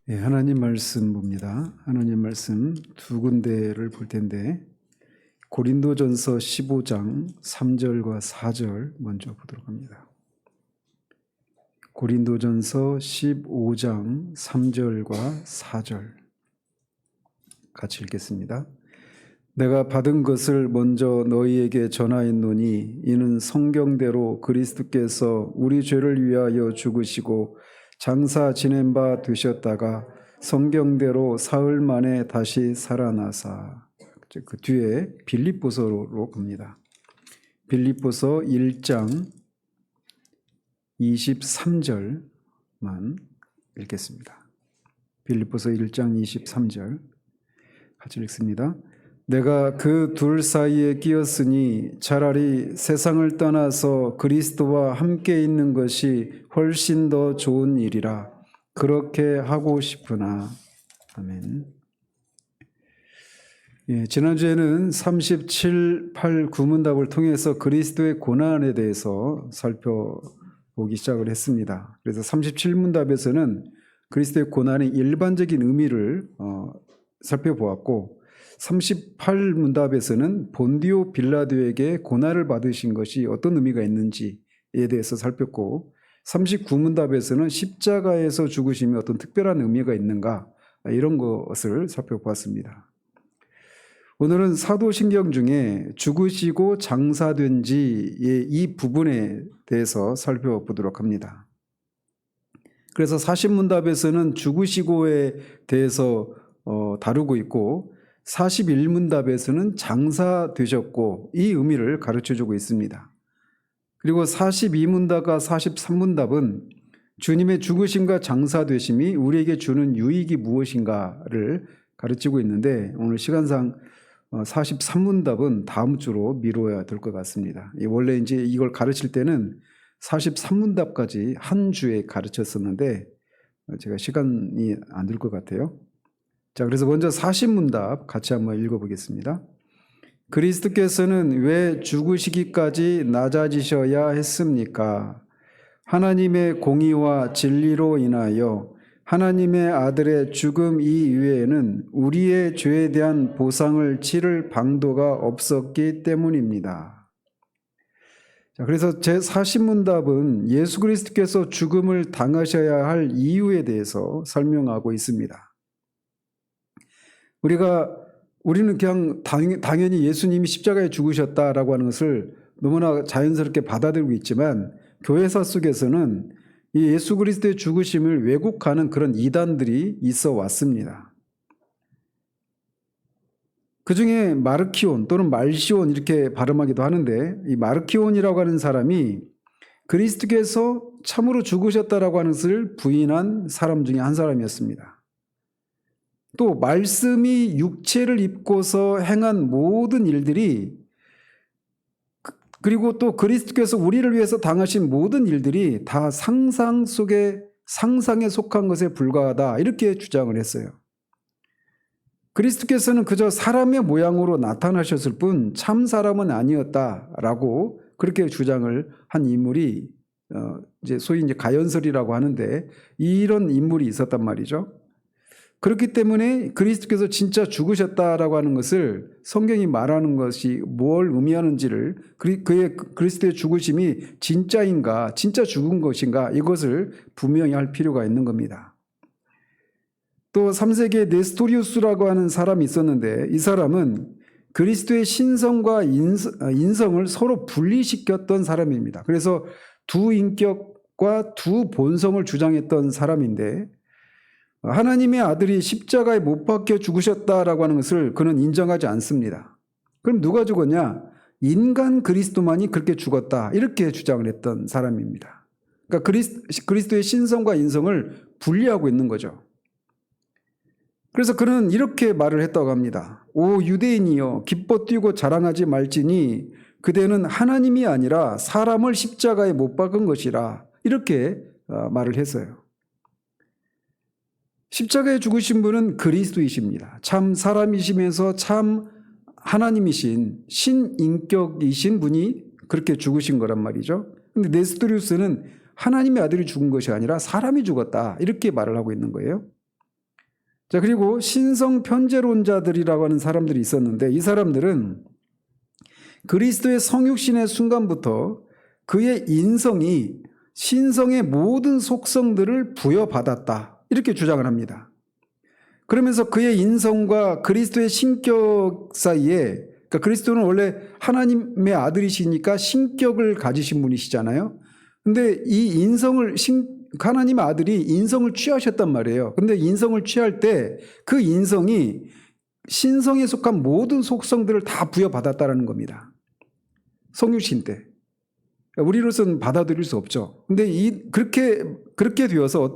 하나님 말씀 봅니다. 하나님 말씀 두 군데를 볼 텐데 고린도전서 15장 3절과 4절 먼저 보도록 합니다. 고린도전서 15장 3절과 4절 같이 읽겠습니다. 내가 받은 것을 먼저 너희에게 전하였노니 이는 성경대로 그리스도께서 우리 죄를 위하여 죽으시고 장사 지낸 바 되셨다가 성경대로 사흘 만에 다시 살아나사. 그 뒤에 빌립보서로 갑니다. 빌립보서 1장 23절만 읽겠습니다. 빌립보서 1장 23절 같이 읽습니다. 내가 그 둘 사이에 끼었으니 차라리 세상을 떠나서 그리스도와 함께 있는 것이 훨씬 더 좋은 일이라 그렇게 하고 싶으나. 아멘. 지난주에는 37, 8, 9문답을 통해서 그리스도의 고난에 대해서 살펴보기 시작을 했습니다. 그래서 37문답에서는 그리스도의 고난의 일반적인 의미를 살펴보았고 38문답에서는 본디오 빌라도에게 고난을 받으신 것이 어떤 의미가 있는지에 대해서 살폈고 39문답에서는 십자가에서 죽으심이 어떤 특별한 의미가 있는가 이런 것을 살펴보았습니다. 오늘은 사도신경 중에 죽으시고 장사된 지의 이 부분에 대해서 살펴보도록 합니다. 그래서 40문답에서는 죽으시고에 대해서 다루고 있고 41문답에서는 장사되셨고 이 의미를 가르쳐주고 있습니다. 그리고 42문답과 43문답은 주님의 죽으심과 장사되심이 우리에게 주는 유익이 무엇인가를 가르치고 있는데 오늘 시간상 43문답은 다음 주로 미뤄야 될 것 같습니다. 원래 이제 이걸 가르칠 때는 43문답까지 한 주에 가르쳤었는데 제가 시간이 안 될 것 같아요. 자, 그래서 먼저 40문답 같이 한번 읽어보겠습니다. 그리스도께서는 왜 죽으시기까지 낮아지셔야 했습니까? 하나님의 공의와 진리로 인하여 하나님의 아들의 죽음 이외에는 우리의 죄에 대한 보상을 치를 방도가 없었기 때문입니다. 자, 그래서 제 40문답은 예수 그리스도께서 죽음을 당하셔야 할 이유에 대해서 설명하고 있습니다. 우리는 그냥 당연히 예수님이 십자가에 죽으셨다라고 하는 것을 너무나 자연스럽게 받아들이고 있지만 교회사 속에서는 이 예수 그리스도의 죽으심을 왜곡하는 그런 이단들이 있어 왔습니다. 그 중에 마르키온 또는 말시온 이렇게 발음하기도 하는데 이 마르키온이라고 하는 사람이 그리스도께서 참으로 죽으셨다라고 하는 것을 부인한 사람 중에 한 사람이었습니다. 또 말씀이 육체를 입고서 행한 모든 일들이 그리고 또 그리스도께서 우리를 위해서 당하신 모든 일들이 다 상상에 속한 것에 불과하다 이렇게 주장을 했어요. 그리스도께서는 그저 사람의 모양으로 나타나셨을 뿐 참 사람은 아니었다라고 그렇게 주장을 한 인물이 이제 소위 이제 가연설이라고 하는데 이런 인물이 있었단 말이죠. 그렇기 때문에 그리스도께서 진짜 죽으셨다라고 하는 것을 성경이 말하는 것이 뭘 의미하는지를 그리스도의 죽으심이 진짜인가 진짜 죽은 것인가 이것을 분명히 할 필요가 있는 겁니다. 또 3세기에 네스토리우스라고 하는 사람이 있었는데 이 사람은 그리스도의 신성과 인성을 서로 분리시켰던 사람입니다. 그래서 두 인격과 두 본성을 주장했던 사람인데 하나님의 아들이 십자가에 못 박혀 죽으셨다라고 하는 것을 그는 인정하지 않습니다. 그럼 누가 죽었냐? 인간 그리스도만이 그렇게 죽었다 이렇게 주장을 했던 사람입니다. 그러니까 그리스도의 신성과 인성을 분리하고 있는 거죠. 그래서 그는 이렇게 말을 했다고 합니다. 오 유대인이여 기뻐 뛰고 자랑하지 말지니 그대는 하나님이 아니라 사람을 십자가에 못 박은 것이라 이렇게 말을 했어요. 십자가에 죽으신 분은 그리스도이십니다. 참 사람이시면서 참 하나님이신 신인격이신 분이 그렇게 죽으신 거란 말이죠. 그런데 네스토리우스는 하나님의 아들이 죽은 것이 아니라 사람이 죽었다 이렇게 말을 하고 있는 거예요. 자, 그리고 신성 편재론자들이라고 하는 사람들이 있었는데 이 사람들은 그리스도의 성육신의 순간부터 그의 인성이 신성의 모든 속성들을 부여받았다, 이렇게 주장을 합니다. 그러면서 그의 인성과 그리스도의 신격 사이에, 그러니까 그리스도는 원래 하나님의 아들이시니까 신격을 가지신 분이시잖아요. 근데 이 인성을, 하나님의 아들이 인성을 취하셨단 말이에요. 근데 인성을 취할 때 그 인성이 신성에 속한 모든 속성들을 다 부여받았다라는 겁니다. 성육신 때. 우리로서는 받아들일 수 없죠. 근데 그렇게 되어서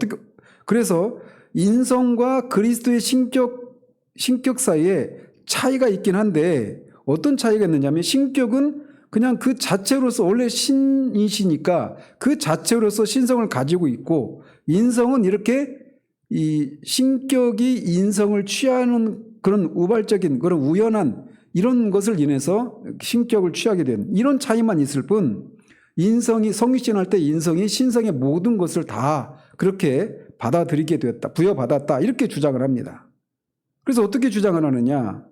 그래서 인성과 그리스도의 신격 사이에 차이가 있긴 한데 어떤 차이가 있느냐면 신격은 그냥 그 자체로서 원래 신이시니까 그 자체로서 신성을 가지고 있고 인성은 이렇게 이 신격이 인성을 취하는 그런 우발적인 그런 우연한 이런 것을 인해서 신격을 취하게 된 이런 차이만 있을 뿐 인성이 성육신할 때 인성이 신성의 모든 것을 다 그렇게 받아들이게 되었다, 부여받았다, 이렇게 주장을 합니다. 그래서 어떻게 주장을 하느냐?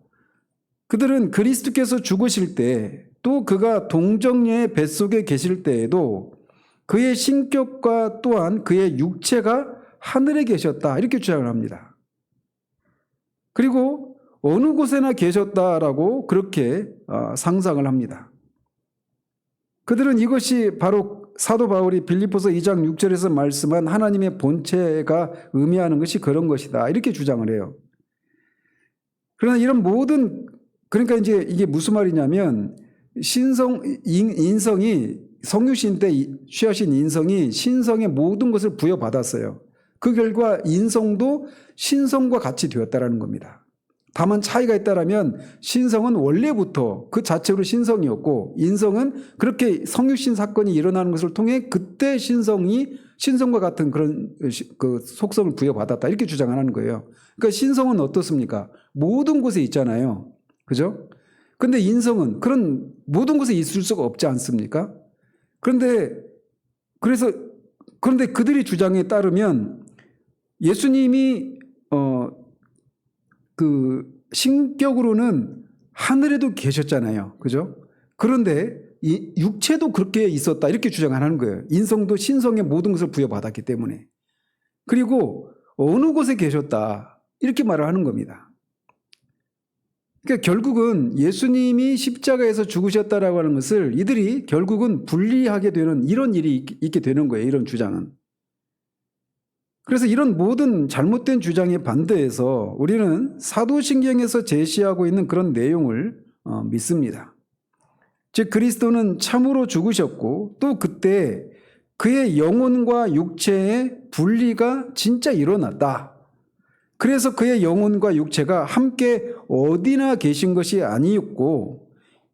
그들은 그리스도께서 죽으실 때 또 그가 동정녀의 뱃속에 계실 때에도 그의 신격과 또한 그의 육체가 하늘에 계셨다, 이렇게 주장을 합니다. 그리고 어느 곳에나 계셨다라고 그렇게 상상을 합니다. 그들은 이것이 바로 사도 바울이 빌립보서 2장 6절에서 말씀한 하나님의 본체가 의미하는 것이 그런 것이다, 이렇게 주장을 해요. 그러나 이런 모든, 그러니까 이제 이게 무슨 말이냐면 인성이 성육신 때 취하신 인성이 신성의 모든 것을 부여받았어요. 그 결과 인성도 신성과 같이 되었다라는 겁니다. 다만 차이가 있다라면 신성은 원래부터 그 자체로 신성이었고 인성은 그렇게 성육신 사건이 일어나는 것을 통해 그때 신성과 같은 그런 그 속성을 부여받았다, 이렇게 주장하는 거예요. 그러니까 신성은 어떻습니까? 모든 곳에 있잖아요. 그죠? 근데 인성은 그런 모든 곳에 있을 수가 없지 않습니까? 그런데 그들의 주장에 따르면 예수님이 그 신격으로는 하늘에도 계셨잖아요. 그죠? 그런데 이 육체도 그렇게 있었다, 이렇게 주장하는 거예요. 인성도 신성의 모든 것을 부여받았기 때문에. 그리고 어느 곳에 계셨다, 이렇게 말을 하는 겁니다. 그러니까 결국은 예수님이 십자가에서 죽으셨다라고 하는 것을 이들이 결국은 분리하게 되는 이런 일이 있게 되는 거예요. 이런 주장은. 그래서 이런 모든 잘못된 주장에 반대해서 우리는 사도신경에서 제시하고 있는 그런 내용을 믿습니다. 즉 그리스도는 참으로 죽으셨고 또 그때 그의 영혼과 육체의 분리가 진짜 일어났다. 그래서 그의 영혼과 육체가 함께 어디나 계신 것이 아니었고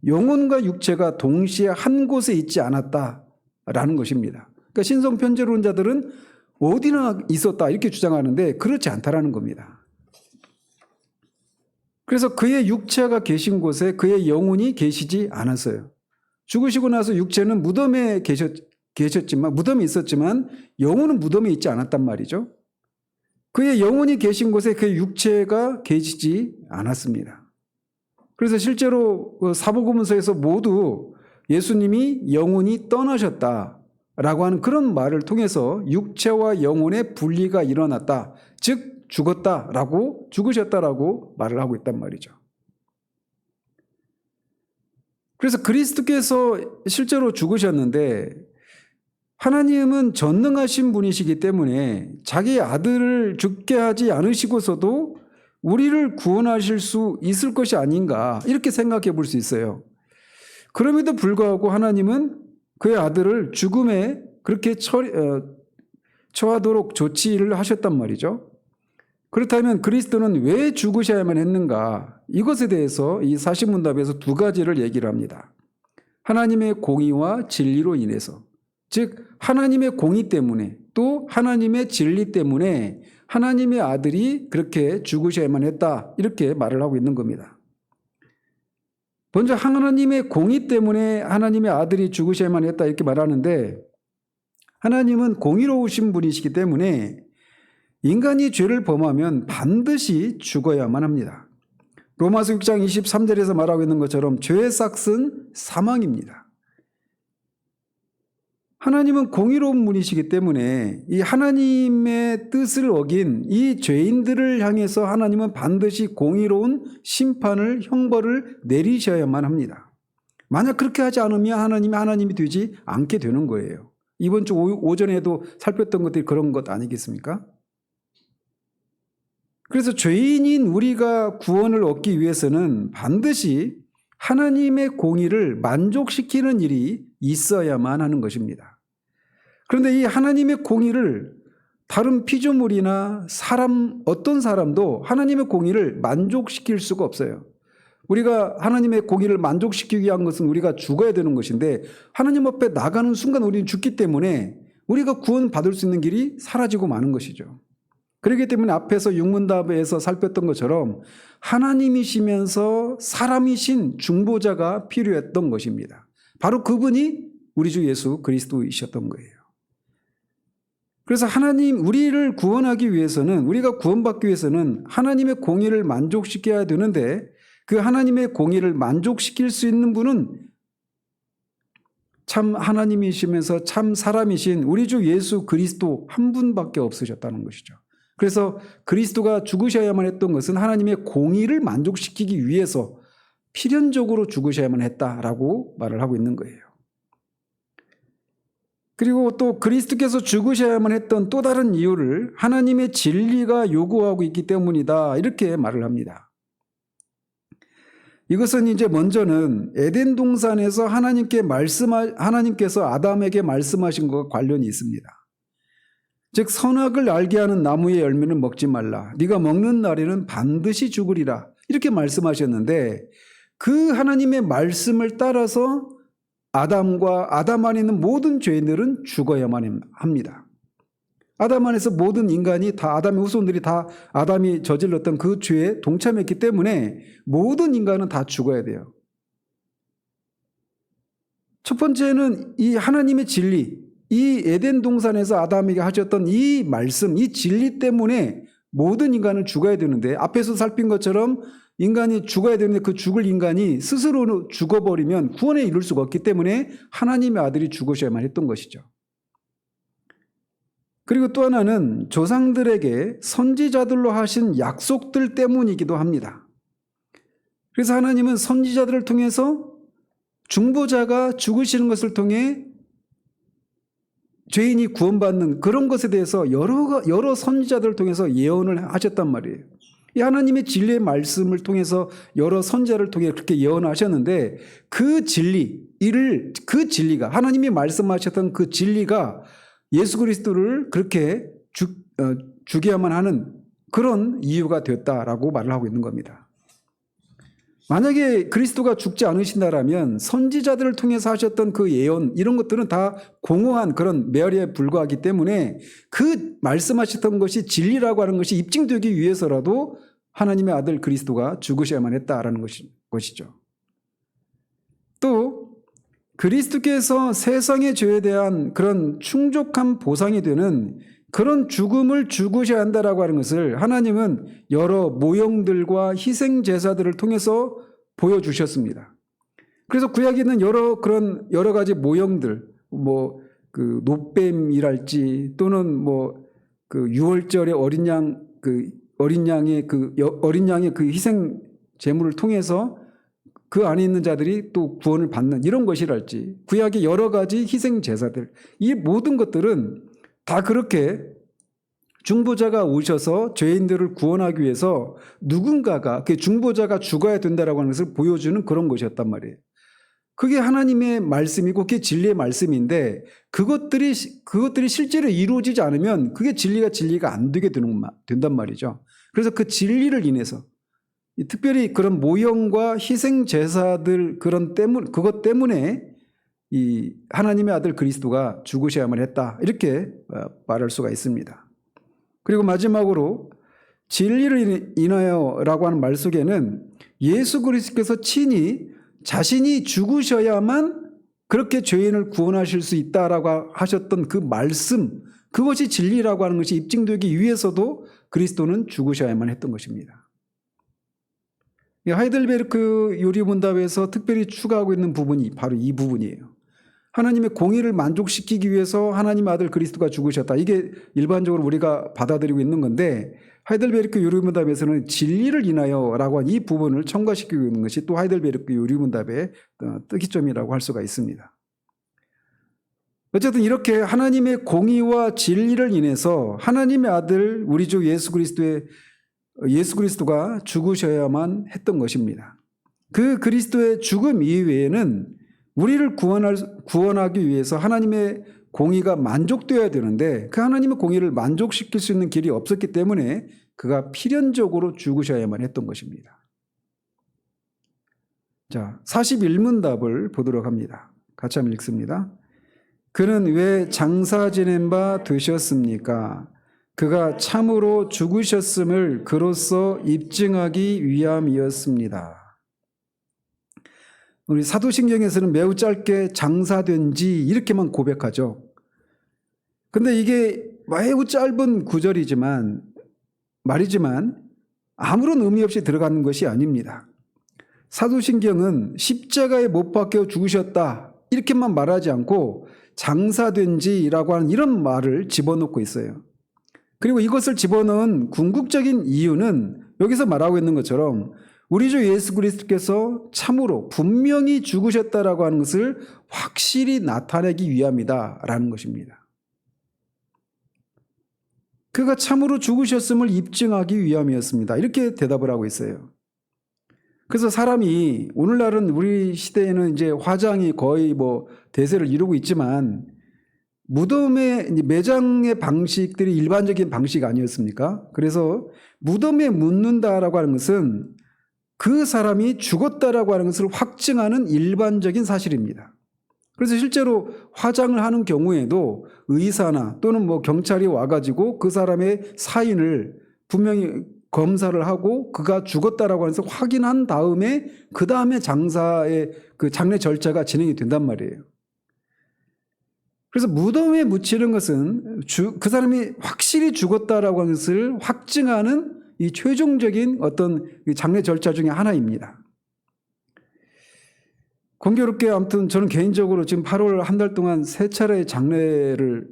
영혼과 육체가 동시에 한 곳에 있지 않았다라는 것입니다. 그러니까 신성편재론자들은 어디나 있었다, 이렇게 주장하는데 그렇지 않다라는 겁니다. 그래서 그의 육체가 계신 곳에 그의 영혼이 계시지 않았어요. 죽으시고 나서 육체는 무덤에 계셨지만, 무덤에 있었지만 영혼은 무덤에 있지 않았단 말이죠. 그의 영혼이 계신 곳에 그의 육체가 계시지 않았습니다. 그래서 실제로 사복음서에서 모두 예수님이 영혼이 떠나셨다라고 하는 그런 말을 통해서 육체와 영혼의 분리가 일어났다, 즉 죽으셨다라고 말을 하고 있단 말이죠. 그래서 그리스도께서 실제로 죽으셨는데 하나님은 전능하신 분이시기 때문에 자기 아들을 죽게 하지 않으시고서도 우리를 구원하실 수 있을 것이 아닌가, 이렇게 생각해 볼 수 있어요. 그럼에도 불구하고 하나님은 그의 아들을 죽음에 그렇게 처하도록 조치를 하셨단 말이죠. 그렇다면 그리스도는 왜 죽으셔야만 했는가? 이것에 대해서 이 사시문답에서 두 가지를 얘기를 합니다. 하나님의 공의와 진리로 인해서, 즉 하나님의 공의 때문에 또 하나님의 진리 때문에 하나님의 아들이 그렇게 죽으셔야만 했다, 이렇게 말을 하고 있는 겁니다. 먼저 하나님의 공의 때문에 하나님의 아들이 죽으셔야만 했다, 이렇게 말하는데 하나님은 공의로우신 분이시기 때문에 인간이 죄를 범하면 반드시 죽어야만 합니다. 로마서 6장 23절에서 말하고 있는 것처럼 죄의 삭은 사망입니다. 하나님은 공의로운 분이시기 때문에 이 하나님의 뜻을 어긴 이 죄인들을 향해서 하나님은 반드시 공의로운 심판을, 형벌을 내리셔야만 합니다. 만약 그렇게 하지 않으면 하나님이 되지 않게 되는 거예요. 이번 주 오전에도 살폈던 것들이 그런 것 아니겠습니까? 그래서 죄인인 우리가 구원을 얻기 위해서는 반드시 하나님의 공의를 만족시키는 일이 있어야만 하는 것입니다. 그런데 이 하나님의 공의를 다른 피조물이나 어떤 사람도 하나님의 공의를 만족시킬 수가 없어요. 우리가 하나님의 공의를 만족시키기 위한 것은 우리가 죽어야 되는 것인데 하나님 앞에 나가는 순간 우리는 죽기 때문에 우리가 구원받을 수 있는 길이 사라지고 마는 것이죠. 그렇기 때문에 앞에서 육문답에서 살폈던 것처럼 하나님이시면서 사람이신 중보자가 필요했던 것입니다. 바로 그분이 우리 주 예수 그리스도이셨던 거예요. 그래서 우리를 구원하기 위해서는, 우리가 구원받기 위해서는 하나님의 공의를 만족시켜야 되는데 그 하나님의 공의를 만족시킬 수 있는 분은 참 하나님이시면서 참 사람이신 우리 주 예수 그리스도 한 분밖에 없으셨다는 것이죠. 그래서 그리스도가 죽으셔야만 했던 것은 하나님의 공의를 만족시키기 위해서 필연적으로 죽으셔야만 했다라고 말을 하고 있는 거예요. 그리고 또 그리스도께서 죽으셔야만 했던 또 다른 이유를 하나님의 진리가 요구하고 있기 때문이다, 이렇게 말을 합니다. 이것은 이제 먼저는 에덴 동산에서 하나님께서 아담에게 말씀하신 것과 관련이 있습니다. 즉 선악을 알게 하는 나무의 열매는 먹지 말라. 네가 먹는 날에는 반드시 죽으리라. 이렇게 말씀하셨는데 그 하나님의 말씀을 따라서 아담 안에 있는 모든 죄인들은 죽어야만 합니다. 아담 안에서 모든 인간이 다, 아담의 후손들이 다 아담이 저질렀던 그 죄에 동참했기 때문에 모든 인간은 다 죽어야 돼요. 첫 번째는 이 하나님의 진리, 이 에덴 동산에서 아담에게 하셨던 이 말씀, 이 진리 때문에 모든 인간은 죽어야 되는데 앞에서 살핀 것처럼 인간이 죽어야 되는데 그 죽을 인간이 스스로 죽어버리면 구원에 이룰 수가 없기 때문에 하나님의 아들이 죽으셔야만 했던 것이죠. 그리고 또 하나는 조상들에게 선지자들로 하신 약속들 때문이기도 합니다. 그래서 하나님은 선지자들을 통해서 중보자가 죽으시는 것을 통해 죄인이 구원받는 그런 것에 대해서 여러 선지자들을 통해서 예언을 하셨단 말이에요. 이 하나님의 진리의 말씀을 통해서 여러 선지자를 통해 그렇게 예언하셨는데 그 진리가 하나님이 말씀하셨던 그 진리가 예수 그리스도를 그렇게 죽여야만 하는 그런 이유가 되었다라고 말을 하고 있는 겁니다. 만약에 그리스도가 죽지 않으신다라면 선지자들을 통해서 하셨던 그 예언 이런 것들은 다 공허한 그런 메아리에 불과하기 때문에 그 말씀하셨던 것이 진리라고 하는 것이 입증되기 위해서라도 하나님의 아들 그리스도가 죽으셔야만 했다라는 것이죠. 또 그리스도께서 세상의 죄에 대한 그런 충족한 보상이 되는 그런 죽음을 죽으셔야 한다라고 하는 것을 하나님은 여러 모형들과 희생 제사들을 통해서 보여주셨습니다. 그래서 구약에 있는 여러 가지 모형들, 그 노뱀이랄지 또는 그 유월절의 어린 양의 그 희생 제물을 통해서 그 안에 있는 자들이 또 구원을 받는 이런 것이랄지 구약의 여러 가지 희생 제사들, 이 모든 것들은 다 그렇게 중보자가 오셔서 죄인들을 구원하기 위해서 누군가가 그 중보자가 죽어야 된다라고 하는 것을 보여주는 그런 것이었단 말이에요. 그게 하나님의 말씀이고 그게 진리의 말씀인데 그것들이 실제로 이루어지지 않으면 그게 진리가 안 되게 된단 말이죠. 그래서 그 진리를 인해서 특별히 그런 모형과 희생 제사들 그것 때문에 이 하나님의 아들 그리스도가 죽으셔야만 했다, 이렇게 말할 수가 있습니다. 그리고 마지막으로 진리를 인하여라고 하는 말 속에는 예수 그리스도께서 친히 자신이 죽으셔야만 그렇게 죄인을 구원하실 수 있다라고 하셨던 그 말씀, 그것이 진리라고 하는 것이 입증되기 위해서도 그리스도는 죽으셔야만 했던 것입니다. 하이델베르크 요리문답에서 특별히 추가하고 있는 부분이 바로 이 부분이에요. 하나님의 공의를 만족시키기 위해서 하나님의 아들 그리스도가 죽으셨다. 이게 일반적으로 우리가 받아들이고 있는 건데 하이델베르크 요리문답에서는 진리를 인하여라고 한 이 부분을 첨가시키고 있는 것이 또 하이델베르크 요리문답의 특이점이라고 할 수가 있습니다. 어쨌든 이렇게 하나님의 공의와 진리를 인해서 하나님의 아들 우리 주 예수 그리스도가 죽으셔야만 했던 것입니다. 그 그리스도의 죽음 이외에는 우리를 구원하기 위해서 하나님의 공의가 만족되어야 되는데 그 하나님의 공의를 만족시킬 수 있는 길이 없었기 때문에 그가 필연적으로 죽으셔야만 했던 것입니다. 자, 41문답을 보도록 합니다. 같이 한번 읽습니다. 그는 왜 장사 지낸 바 되셨습니까? 그가 참으로 죽으셨음을 그로써 입증하기 위함이었습니다. 우리 사도신경에서는 매우 짧게 장사된 지 이렇게만 고백하죠. 근데 이게 매우 짧은 구절이지만 말이지만 아무런 의미 없이 들어가는 것이 아닙니다. 사도신경은 십자가에 못 박혀 죽으셨다 이렇게만 말하지 않고 장사된 지라고 하는 이런 말을 집어넣고 있어요. 그리고 이것을 집어넣은 궁극적인 이유는 여기서 말하고 있는 것처럼 우리 주 예수 그리스도께서 참으로 분명히 죽으셨다라고 하는 것을 확실히 나타내기 위함이다라는 것입니다. 그가 참으로 죽으셨음을 입증하기 위함이었습니다. 이렇게 대답을 하고 있어요. 그래서 사람이 오늘날은 우리 시대에는 이제 화장이 거의 대세를 이루고 있지만 무덤의 매장의 방식들이 일반적인 방식 아니었습니까? 그래서 무덤에 묻는다라고 하는 것은 그 사람이 죽었다라고 하는 것을 확증하는 일반적인 사실입니다. 그래서 실제로 화장을 하는 경우에도 의사나 또는 경찰이 와가지고 그 사람의 사인을 분명히 검사를 하고 그가 죽었다라고 해서 확인한 다음에 그 다음에 장사의 그 장례 절차가 진행이 된단 말이에요. 그래서 무덤에 묻히는 것은 그 사람이 확실히 죽었다라고 하는 것을 확증하는 이 최종적인 어떤 장례 절차 중에 하나입니다. 공교롭게 아무튼 저는 개인적으로 지금 8월 한 달 동안 3차례의 장례를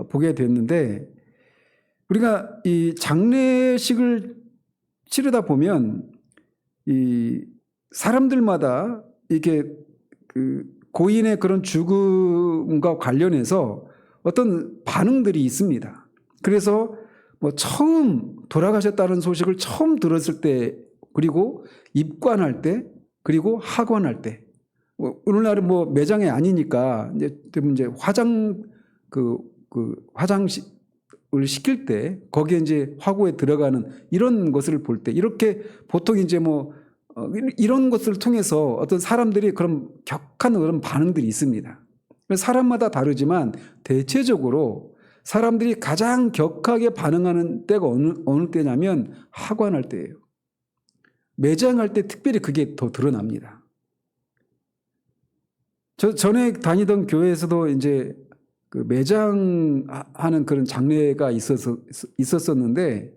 보게 됐는데 우리가 이 장례식을 치르다 보면 이 사람들마다 이렇게 그 고인의 그런 죽음과 관련해서 어떤 반응들이 있습니다. 그래서 처음 돌아가셨다는 소식을 처음 들었을 때, 그리고 입관할 때, 그리고 하관할 때, 오늘날은 매장이 아니니까 이제 화장을 시킬 때 거기에 이제 화구에 들어가는 이런 것을 볼 때 이렇게 보통 이제 이런 것을 통해서 어떤 사람들이 그런 격한 그런 반응들이 있습니다. 사람마다 다르지만 대체적으로 사람들이 가장 격하게 반응하는 때가 어느 때냐면 하관할 때예요. 매장할 때 특별히 그게 더 드러납니다. 전에 다니던 교회에서도 이제 그 매장하는 그런 장례가 있었었는데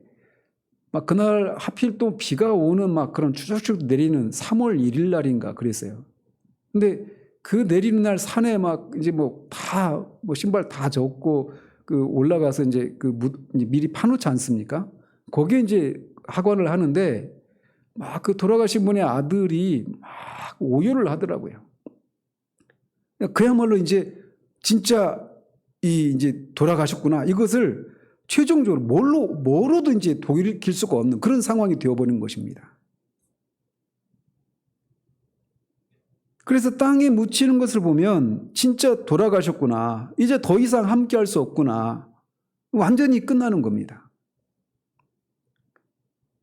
막 그날 하필 또 비가 오는 막 그런 추적추적 내리는 3월 1일 날인가 그랬어요. 근데 그 내리는 날 산에 막 이제 다 신발 다 젖고 그 올라가서 이제 이제 미리 파놓지 않습니까? 거기에 이제 하관을 하는데 막 그 돌아가신 분의 아들이 막 오열을 하더라고요. 그야말로 이제 진짜 이제 돌아가셨구나. 이것을 최종적으로 뭐로도 이제 돌이킬 수가 없는 그런 상황이 되어버린 것입니다. 그래서 땅에 묻히는 것을 보면 진짜 돌아가셨구나. 이제 더 이상 함께할 수 없구나. 완전히 끝나는 겁니다.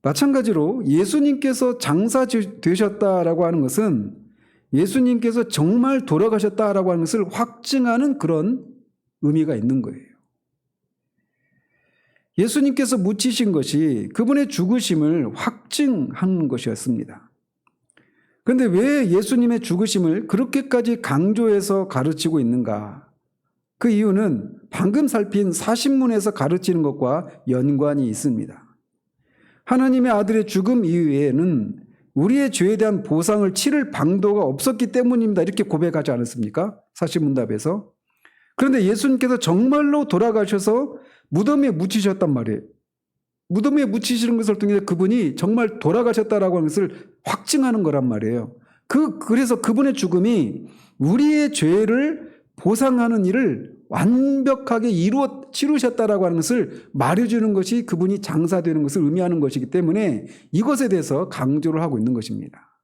마찬가지로 예수님께서 장사되셨다라고 하는 것은 예수님께서 정말 돌아가셨다라고 하는 것을 확증하는 그런 의미가 있는 거예요. 예수님께서 묻히신 것이 그분의 죽으심을 확증한 것이었습니다. 그런데 왜 예수님의 죽으심을 그렇게까지 강조해서 가르치고 있는가? 그 이유는 방금 살핀 사신문에서 가르치는 것과 연관이 있습니다. 하나님의 아들의 죽음 이후에는 우리의 죄에 대한 보상을 치를 방도가 없었기 때문입니다. 이렇게 고백하지 않았습니까? 사실문답에서. 그런데 예수님께서 정말로 돌아가셔서 무덤에 묻히셨단 말이에요. 무덤에 묻히시는 것을 통해 그분이 정말 돌아가셨다라고 하는 것을 확증하는 거란 말이에요. 그래서 그분의 죽음이 우리의 죄를 보상하는 일을 완벽하게 치르셨다라고 하는 것을 말해주는 것이 그분이 장사되는 것을 의미하는 것이기 때문에 이것에 대해서 강조를 하고 있는 것입니다.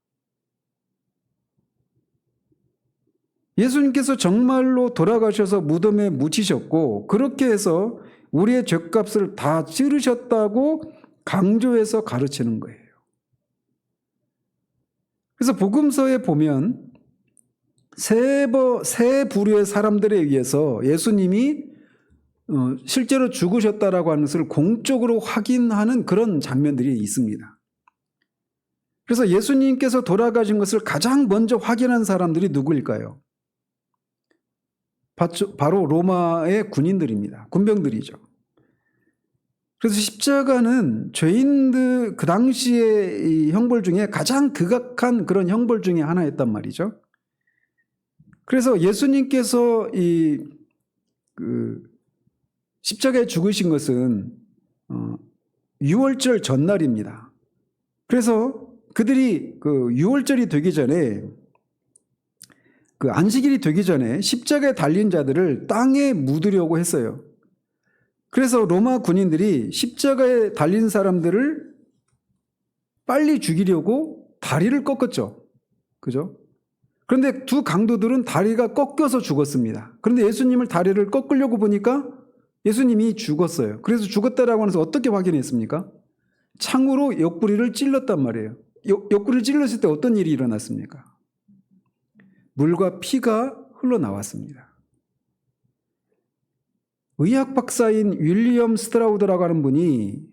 예수님께서 정말로 돌아가셔서 무덤에 묻히셨고 그렇게 해서 우리의 죄값을 다 치르셨다고 강조해서 가르치는 거예요. 그래서 복음서에 보면 세 부류의 사람들에 의해서 예수님이 실제로 죽으셨다라고 하는 것을 공적으로 확인하는 그런 장면들이 있습니다. 그래서 예수님께서 돌아가신 것을 가장 먼저 확인한 사람들이 누구일까요? 바로 로마의 군인들입니다. 군병들이죠. 그래서 십자가는 죄인들 그 당시의 형벌 중에 가장 극악한 그런 형벌 중에 하나였단 말이죠. 그래서 예수님께서 십자가에 죽으신 것은 6월절 전날입니다. 그래서 그들이 6월절이 되기 전에 안식일이 되기 전에 십자가에 달린 자들을 땅에 묻으려고 했어요. 그래서 로마 군인들이 십자가에 달린 사람들을 빨리 죽이려고 다리를 꺾었죠. 그죠? 그런데 두 강도들은 다리가 꺾여서 죽었습니다. 그런데 예수님을 다리를 꺾으려고 보니까 예수님이 죽었어요. 그래서 죽었다라고 하면서 어떻게 확인했습니까? 창으로 옆구리를 찔렀단 말이에요. 옆구리를 찔렀을 때 어떤 일이 일어났습니까? 물과 피가 흘러나왔습니다. 의학 박사인 윌리엄 스트라우드라고 하는 분이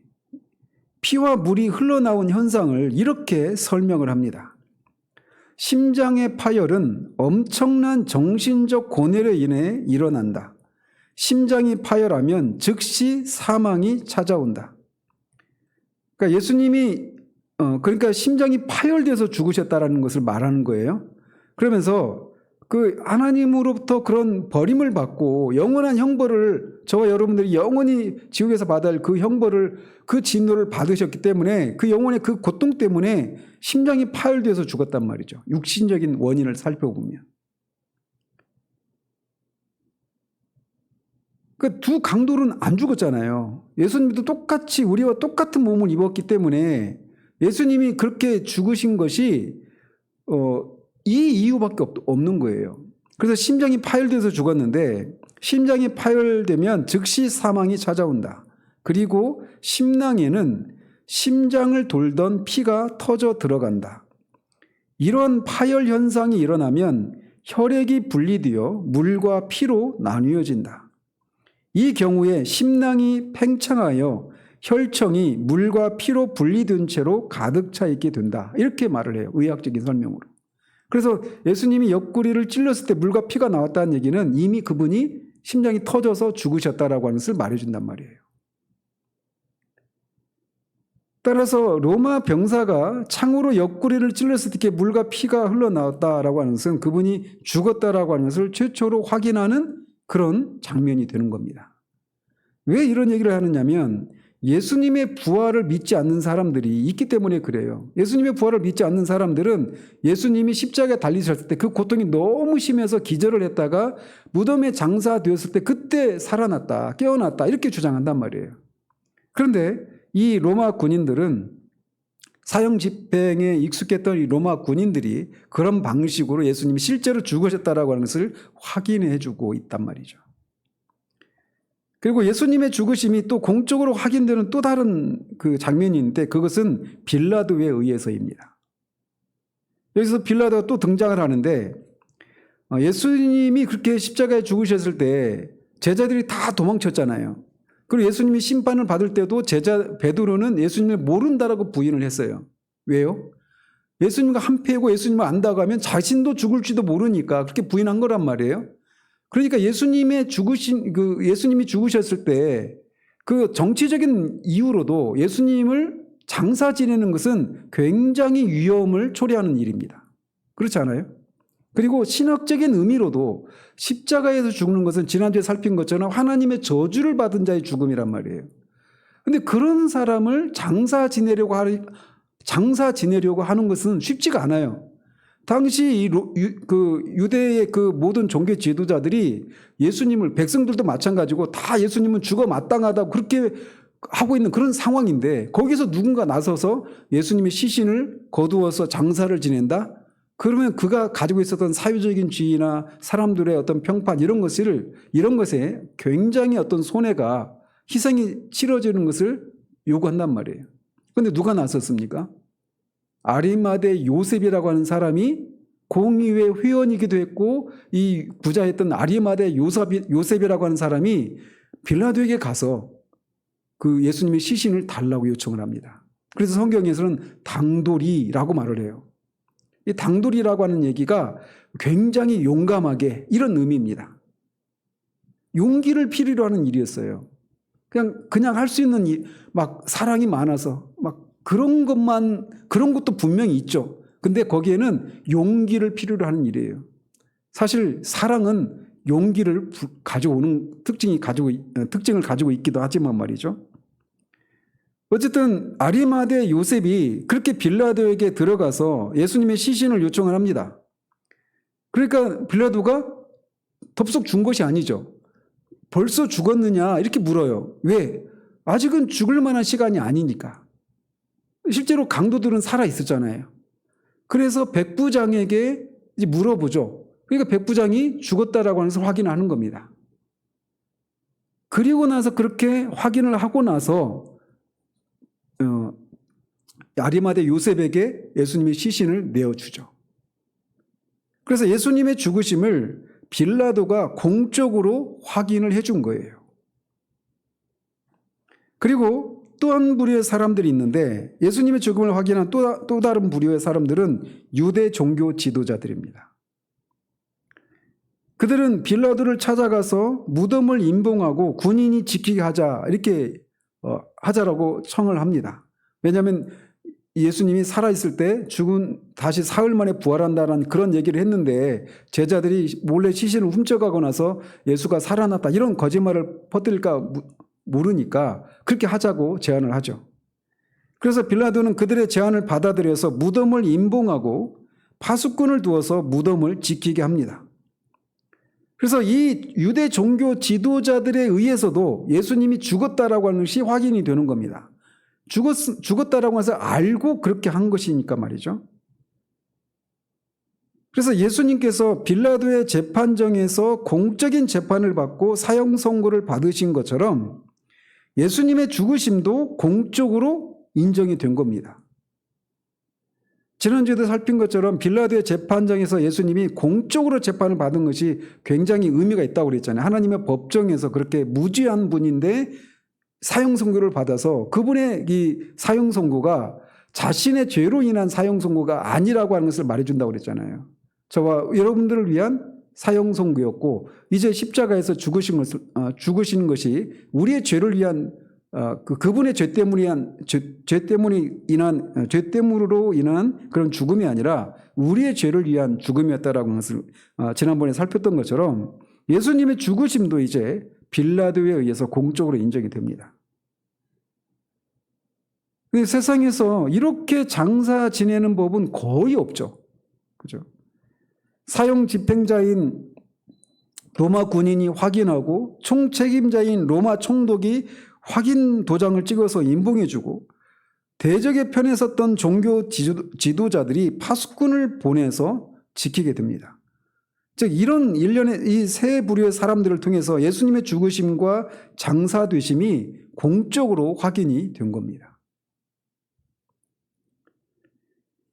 피와 물이 흘러나온 현상을 이렇게 설명을 합니다. 심장의 파열은 엄청난 정신적 고뇌로 인해 일어난다. 심장이 파열하면 즉시 사망이 찾아온다. 그러니까 예수님이 그러니까 심장이 파열돼서 죽으셨다라는 것을 말하는 거예요. 그러면서 하나님으로부터 그런 버림을 받고 영원한 형벌을 저와 여러분들이 영원히 지옥에서 받아야 할 그 형벌을 그 진노를 받으셨기 때문에 그 영혼의 그 고통 때문에 심장이 파열돼서 죽었단 말이죠. 육신적인 원인을 살펴보면. 그 두 강도는 안 죽었잖아요. 예수님도 똑같이 우리와 똑같은 몸을 입었기 때문에 예수님이 그렇게 죽으신 것이 이 이유밖에 없는 거예요. 그래서 심장이 파열돼서 죽었는데 심장이 파열되면 즉시 사망이 찾아온다. 그리고 심낭에는 심장을 돌던 피가 터져 들어간다. 이런 파열 현상이 일어나면 혈액이 분리되어 물과 피로 나뉘어진다. 이 경우에 심낭이 팽창하여 혈청이 물과 피로 분리된 채로 가득 차 있게 된다. 이렇게 말을 해요. 의학적인 설명으로. 그래서 예수님이 옆구리를 찔렀을 때 물과 피가 나왔다는 얘기는 이미 그분이 심장이 터져서 죽으셨다라고 하는 것을 말해준단 말이에요. 따라서 로마 병사가 창으로 옆구리를 찔렀을 때 물과 피가 흘러나왔다라고 하는 것은 그분이 죽었다라고 하는 것을 최초로 확인하는 그런 장면이 되는 겁니다. 왜 이런 얘기를 하느냐면 예수님의 부활을 믿지 않는 사람들이 있기 때문에 그래요. 예수님의 부활을 믿지 않는 사람들은 예수님이 십자가에 달리셨을 때 그 고통이 너무 심해서 기절을 했다가 무덤에 장사되었을 때 그때 살아났다, 깨어났다 이렇게 주장한단 말이에요. 그런데 이 로마 군인들은 사형 집행에 익숙했던 이 로마 군인들이 그런 방식으로 예수님이 실제로 죽으셨다라고 하는 것을 확인해 주고 있단 말이죠. 그리고 예수님의 죽으심이 또 공적으로 확인되는 또 다른 그 장면이 있는데 그것은 빌라도에 의해서입니다. 여기서 빌라도가 또 등장을 하는데 예수님이 그렇게 십자가에 죽으셨을 때 제자들이 다 도망쳤잖아요. 그리고 예수님이 심판을 받을 때도 제자 베드로는 예수님을 모른다라고 부인을 했어요. 왜요? 예수님과 한패고 예수님을 안다고 하면 자신도 죽을지도 모르니까 그렇게 부인한 거란 말이에요. 그러니까 예수님이 죽으셨을 때 그 정치적인 이유로도 예수님을 장사 지내는 것은 굉장히 위험을 초래하는 일입니다. 그렇지 않아요? 그리고 신학적인 의미로도 십자가에서 죽는 것은 지난주에 살핀 것처럼 하나님의 저주를 받은 자의 죽음이란 말이에요. 근데 그런 사람을 장사 지내려고 하는 것은 쉽지가 않아요. 당시 유대의 그 모든 종교 지도자들이 예수님을, 백성들도 마찬가지고 다 예수님은 죽어 마땅하다고 그렇게 하고 있는 그런 상황인데, 거기서 누군가 나서서 예수님의 시신을 거두어서 장사를 지낸다? 그러면 그가 가지고 있었던 사회적인 지위나 사람들의 어떤 평판 이런 것에 굉장히 어떤 손해가, 희생이 치러지는 것을 요구한단 말이에요. 그런데 누가 나섰습니까? 아리마대 요셉이라고 하는 사람이 공의회 회원이기도 했고, 이 부자였던 아리마대 요셉이라고 하는 사람이 빌라도에게 가서 그 예수님의 시신을 달라고 요청을 합니다. 그래서 성경에서는 당돌이라고 말을 해요. 이 당돌이라고 하는 얘기가 굉장히 용감하게, 이런 의미입니다. 용기를 필요로 하는 일이었어요. 그냥 할 수 있는 일, 막 사랑이 많아서 막 그런 것도 분명히 있죠. 근데 거기에는 용기를 필요로 하는 일이에요. 사실 사랑은 용기를 가져오는 특징을 가지고 있기도 하지만 말이죠. 어쨌든 아리마대 요셉이 그렇게 빌라도에게 들어가서 예수님의 시신을 요청을 합니다. 그러니까 빌라도가 덥석 준 것이 아니죠. 벌써 죽었느냐 이렇게 물어요. 왜? 아직은 죽을 만한 시간이 아니니까. 실제로 강도들은 살아 있었잖아요. 그래서 백부장에게 이제 물어보죠. 그러니까 백부장이 죽었다라고 하면서 확인하는 겁니다. 그리고 나서 그렇게 확인을 하고 나서 아리마대 요셉에게 예수님의 시신을 내어주죠. 그래서 예수님의 죽으심을 빌라도가 공적으로 확인을 해준 거예요. 그리고 또 한 부류의 사람들이 있는데, 예수님의 죽음을 확인한 또 다른 부류의 사람들은 유대 종교 지도자들입니다. 그들은 빌라도를 찾아가서 무덤을 임봉하고 군인이 지키게 하자, 이렇게 하자라고 청을 합니다. 왜냐하면 예수님이 살아있을 때 다시 사흘 만에 부활한다는 그런 얘기를 했는데, 제자들이 몰래 시신을 훔쳐가고 나서 예수가 살아났다 이런 거짓말을 퍼뜨릴까 모르니까 그렇게 하자고 제안을 하죠. 그래서 빌라도는 그들의 제안을 받아들여서 무덤을 임봉하고 파수꾼을 두어서 무덤을 지키게 합니다. 그래서 이 유대 종교 지도자들에 의해서도 예수님이 죽었다라고 하는 것이 확인이 되는 겁니다. 죽었다라고 해서 알고 그렇게 한 것이니까 말이죠. 그래서 예수님께서 빌라도의 재판정에서 공적인 재판을 받고 사형 선고를 받으신 것처럼 예수님의 죽으심도 공적으로 인정이 된 겁니다. 지난주에도 살핀 것처럼 빌라도의 재판정에서 예수님이 공적으로 재판을 받은 것이 굉장히 의미가 있다고 그랬잖아요. 하나님의 법정에서 그렇게 무죄한 분인데 사형 선고를 받아서 그분의 이 사형 선고가 자신의 죄로 인한 사형 선고가 아니라고 하는 것을 말해준다고 그랬잖아요. 저와 여러분들을 위한 사형 선고였고, 이제 십자가에서 죽으시는 것이 우리의 죄를 위한 그분의 죄 때문으로 인한 그런 죽음이 아니라 우리의 죄를 위한 죽음이었다라고 하는 것을 지난번에 살폈던 것처럼 예수님의 죽으심도 이제 빌라도에 의해서 공적으로 인정이 됩니다. 근데 세상에서 이렇게 장사 지내는 법은 거의 없죠. 그죠? 사형 집행자인 로마 군인이 확인하고 총책임자인 로마 총독이 확인 도장을 찍어서 임봉해주고, 대적의 편에 섰던 종교 지도자들이 파수꾼을 보내서 지키게 됩니다. 즉 이런 일련의 이 세 부류의 사람들을 통해서 예수님의 죽으심과 장사되심이 공적으로 확인이 된 겁니다.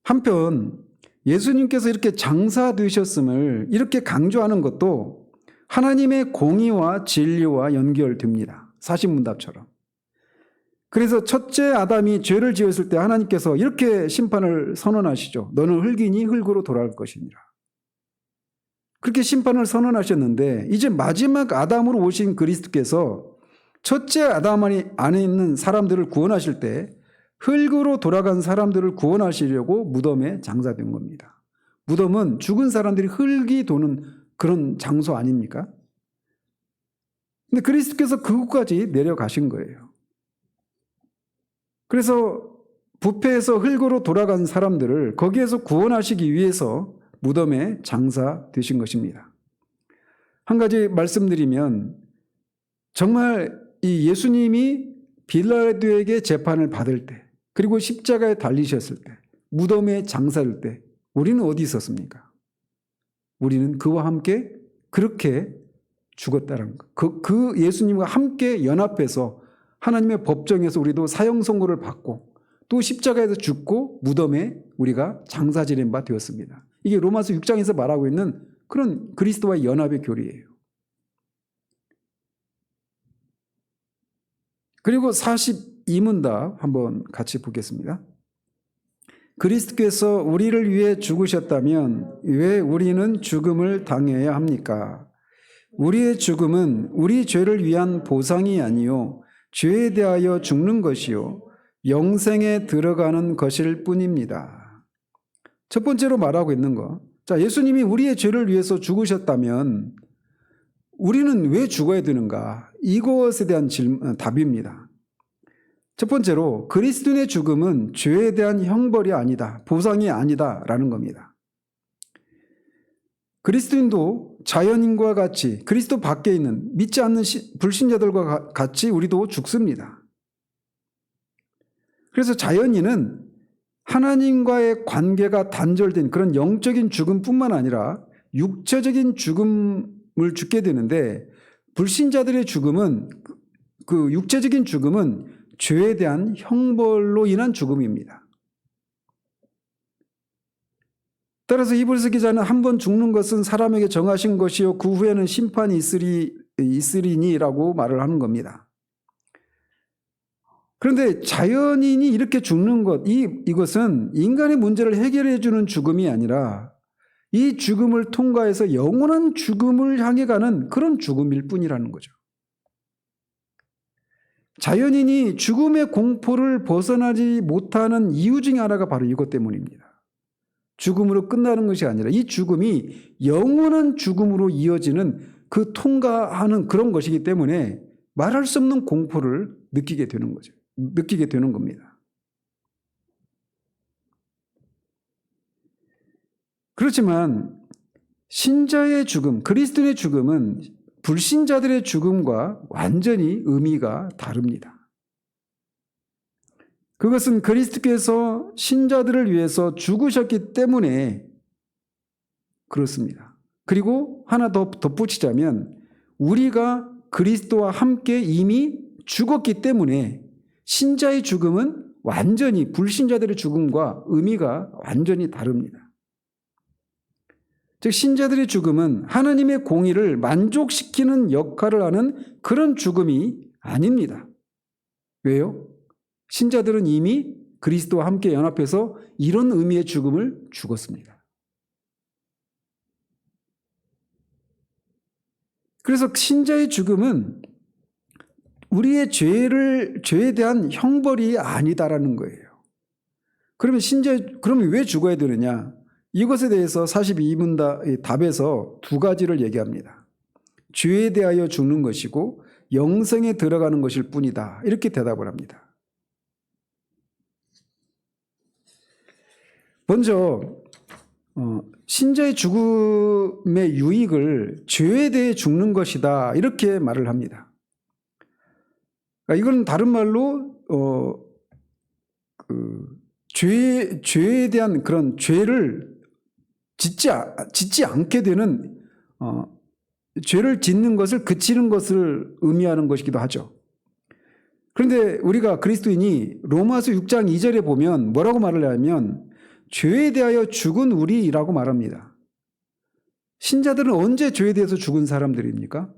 한편 예수님께서 이렇게 장사되셨음을 이렇게 강조하는 것도 하나님의 공의와 진리와 연결됩니다. 사신문답처럼. 그래서 첫째 아담이 죄를 지었을 때 하나님께서 이렇게 심판을 선언하시죠. 너는 흙이니 흙으로 돌아갈 것이니라. 그렇게 심판을 선언하셨는데 이제 마지막 아담으로 오신 그리스도께서 첫째 아담 안에 있는 사람들을 구원하실 때 흙으로 돌아간 사람들을 구원하시려고 무덤에 장사된 겁니다. 무덤은 죽은 사람들이 흙이 도는 그런 장소 아닙니까? 근데 그리스도께서 그곳까지 내려가신 거예요. 그래서 부패해서 흙으로 돌아간 사람들을 거기에서 구원하시기 위해서 무덤에 장사되신 것입니다. 한 가지 말씀드리면 정말 이 예수님이 빌라도에게 재판을 받을 때 그리고 십자가에 달리셨을 때 무덤에 장사될 때 우리는 어디 있었습니까? 우리는 그와 함께 그렇게 죽었다는 것. 그 예수님과 함께 연합해서 하나님의 법정에서 우리도 사형 선고를 받고 또 십자가에서 죽고 무덤에 우리가 장사 지낸 바 되었습니다. 이게 로마서 6장에서 말하고 있는 그런 그리스도와의 연합의 교리예요. 그리고 42문답 한번 같이 보겠습니다. 그리스도께서 우리를 위해 죽으셨다면 왜 우리는 죽음을 당해야 합니까? 우리의 죽음은 우리 죄를 위한 보상이 아니요 죄에 대하여 죽는 것이요 영생에 들어가는 것일 뿐입니다. 첫 번째로 말하고 있는 거. 자, 예수님이 우리의 죄를 위해서 죽으셨다면 우리는 왜 죽어야 되는가? 이것에 대한 답입니다. 첫 번째로 그리스도의 죽음은 죄에 대한 형벌이 아니다. 보상이 아니다라는 겁니다. 그리스도인도 자연인과 같이 그리스도 밖에 있는 믿지 않는 불신자들과 같이 우리도 죽습니다. 그래서 자연인은 하나님과의 관계가 단절된 그런 영적인 죽음뿐만 아니라 육체적인 죽음을 죽게 되는데 불신자들의 죽음은 그 육체적인 죽음은 죄에 대한 형벌로 인한 죽음입니다. 따라서 이브리서 기자는 한 번 죽는 것은 사람에게 정하신 것이요 그 후에는 심판이 있으리니라고 말을 하는 겁니다. 그런데 자연인이 이렇게 죽는 것, 이것은 인간의 문제를 해결해 주는 죽음이 아니라 이 죽음을 통과해서 영원한 죽음을 향해 가는 그런 죽음일 뿐이라는 거죠. 자연인이 죽음의 공포를 벗어나지 못하는 이유 중에 하나가 바로 이것 때문입니다. 죽음으로 끝나는 것이 아니라 이 죽음이 영원한 죽음으로 이어지는 그 통과하는 그런 것이기 때문에 말할 수 없는 공포를 느끼게 되는 거죠. 느끼게 되는 겁니다. 그렇지만 신자의 죽음, 그리스도의 죽음은 불신자들의 죽음과 완전히 의미가 다릅니다. 그것은 그리스도께서 신자들을 위해서 죽으셨기 때문에 그렇습니다. 그리고 하나 더 덧붙이자면 우리가 그리스도와 함께 이미 죽었기 때문에 신자의 죽음은 완전히 불신자들의 죽음과 의미가 완전히 다릅니다. 즉 신자들의 죽음은 하나님의 공의를 만족시키는 역할을 하는 그런 죽음이 아닙니다. 왜요? 신자들은 이미 그리스도와 함께 연합해서 이런 의미의 죽음을 죽었습니다. 그래서 신자의 죽음은 우리의 죄에 대한 형벌이 아니다라는 거예요. 그러면 왜 죽어야 되느냐? 이것에 대해서 42문 답에서 두 가지를 얘기합니다. 죄에 대하여 죽는 것이고 영생에 들어가는 것일 뿐이다. 이렇게 대답을 합니다. 먼저 신자의 죽음의 유익을 죄에 대해 죽는 것이다. 이렇게 말을 합니다. 이건 다른 말로 죄에 대한 그런 죄를 짓지 않게 되는 죄를 짓는 것을 그치는 것을 의미하는 것이기도 하죠. 그런데 우리가 그리스도인이 로마서 6장 2절에 보면 뭐라고 말을 하냐면 죄에 대하여 죽은 우리라고 말합니다. 신자들은 언제 죄에 대해서 죽은 사람들입니까?